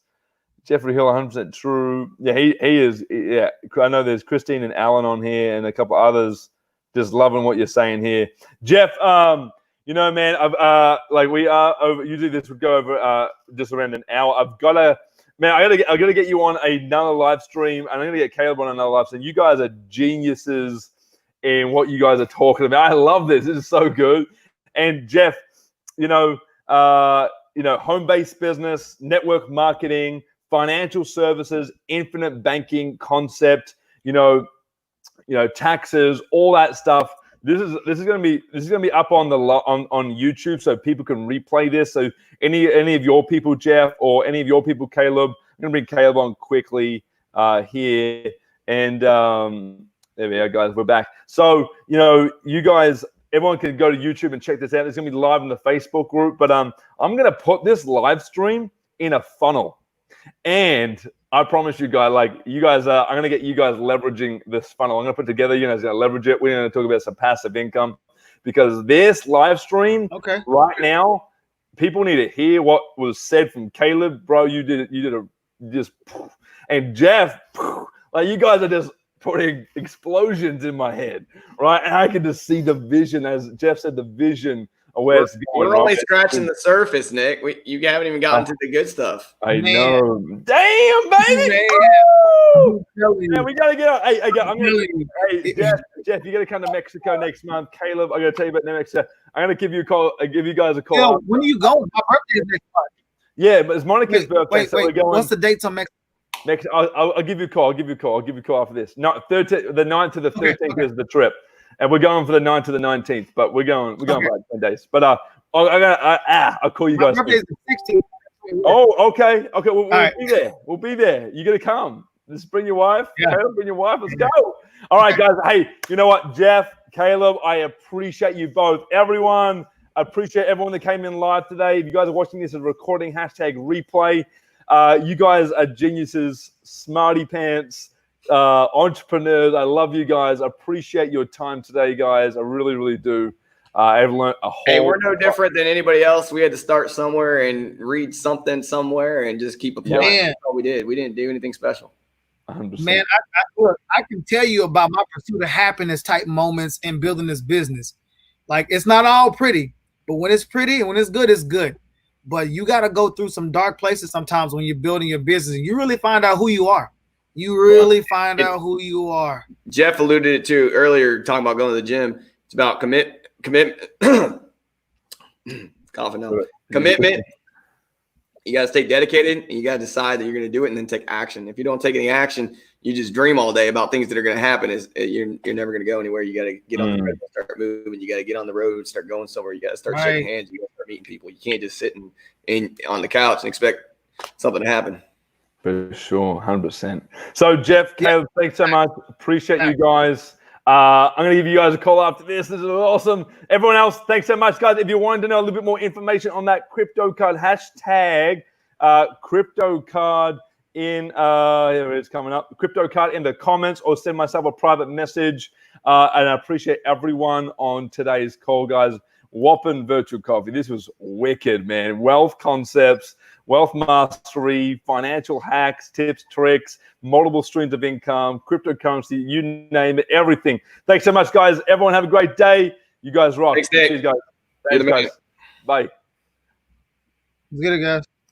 Jeffrey Hill, 100% true. Yeah, he is. Yeah, I know there's Christine and Alan on here and a couple others. Just loving what you're saying here, Jeff. You know, man, I've like we are over. Usually this would go over just around an hour. I've got to. Man, I gotta get you on another live stream, and I'm gonna get Caleb on another live stream. You guys are geniuses in what you guys are talking about. I love this. This is so good. And Jeff, home-based business, network marketing, financial services, infinite banking concept, taxes, all that stuff. This is gonna be up on on YouTube, so people can replay this. So any of your people, Jeff, or any of your people, Caleb, I'm gonna bring Caleb on quickly here, and there we go, guys. We're back. So you guys, everyone can go to YouTube and check this out. It's gonna be live in the Facebook group, but I'm gonna put this live stream in a funnel, and I promise you guys, I'm going to get you guys leveraging this funnel. I'm going to put together, you guys going to leverage it. We're going to talk about some passive income because this live stream right now, people need to hear what was said from Caleb. Bro, and Jeff, like you guys are just putting explosions in my head, right? And I can just see the vision, as Jeff said, the vision of where it's going. We're only scratching the surface, Nick. You haven't even gotten to the good stuff. I know. Damn, baby. Man, we gotta get on. Hey, Jeff, you gotta come to Mexico next month. Caleb, I gotta tell you about Mexico. I'm gonna give you a call. I give you guys a call. Yo, when are you going? My birthday is next month. Yeah, but it's Monica's birthday. Wait, we're going. What's the dates on Mexico? I'll give you a call. I'll give you a call after this. No, the 9th to the 13th is the trip. And we're going for the 9th to the 19th, but we're going for like 10 days. But I'll call you guys. My birthday is the 16th. Oh, okay. We'll be there. We'll be there. You're gonna come. Just bring your wife. Yeah. Caleb, bring your wife. Let's go. All right, guys. Hey, you know what, Jeff, Caleb, I appreciate you both. Everyone, I appreciate everyone that came in live today. If you guys are watching this as a recording, #replay. You guys are geniuses, smarty pants. Entrepreneurs, I love you guys. I appreciate your time today, guys. I really, really do. I've learned a whole. Hey, we're no different than anybody else. We had to start somewhere and read something somewhere and just keep applying. That's all we did. We didn't do anything special. 100%. Man, look, I can tell you about my pursuit of happiness type moments in building this business. Like, it's not all pretty, but when it's pretty and when it's good, it's good. But you got to go through some dark places sometimes when you're building your business. And you really find out who you are. You really find out who you are. Jeff alluded it to earlier, talking about going to the gym. It's about commitment. Coughing now. Commitment. You got to stay dedicated, and you got to decide that you're going to do it and then take action. If you don't take any action, you just dream all day about things that are going to happen. You're never going to go anywhere. You got to get on the road, start moving. You got to get on the road, start going somewhere. You got to start shaking hands. You got to start meeting people. You can't just sit on the couch and expect something to happen. For sure, 100%. So, Jeff, Caleb, thanks so much. Appreciate you guys. I'm going to give you guys a call after this. This is awesome. Everyone else, thanks so much, guys. If you wanted to know a little bit more information on that crypto card, hashtag crypto card in here it is coming up. Crypto card in the comments, or send myself a private message. And I appreciate everyone on today's call, guys. Whopping virtual coffee. This was wicked, man. Wealth concepts, wealth mastery, financial hacks, tips, tricks, multiple streams of income, cryptocurrency, you name it, everything. Thanks so much, guys. Everyone have a great day. You guys rock. Thanks, Nick. Cheers, guys. Thanks, guys. Bye. Let's get it, guys.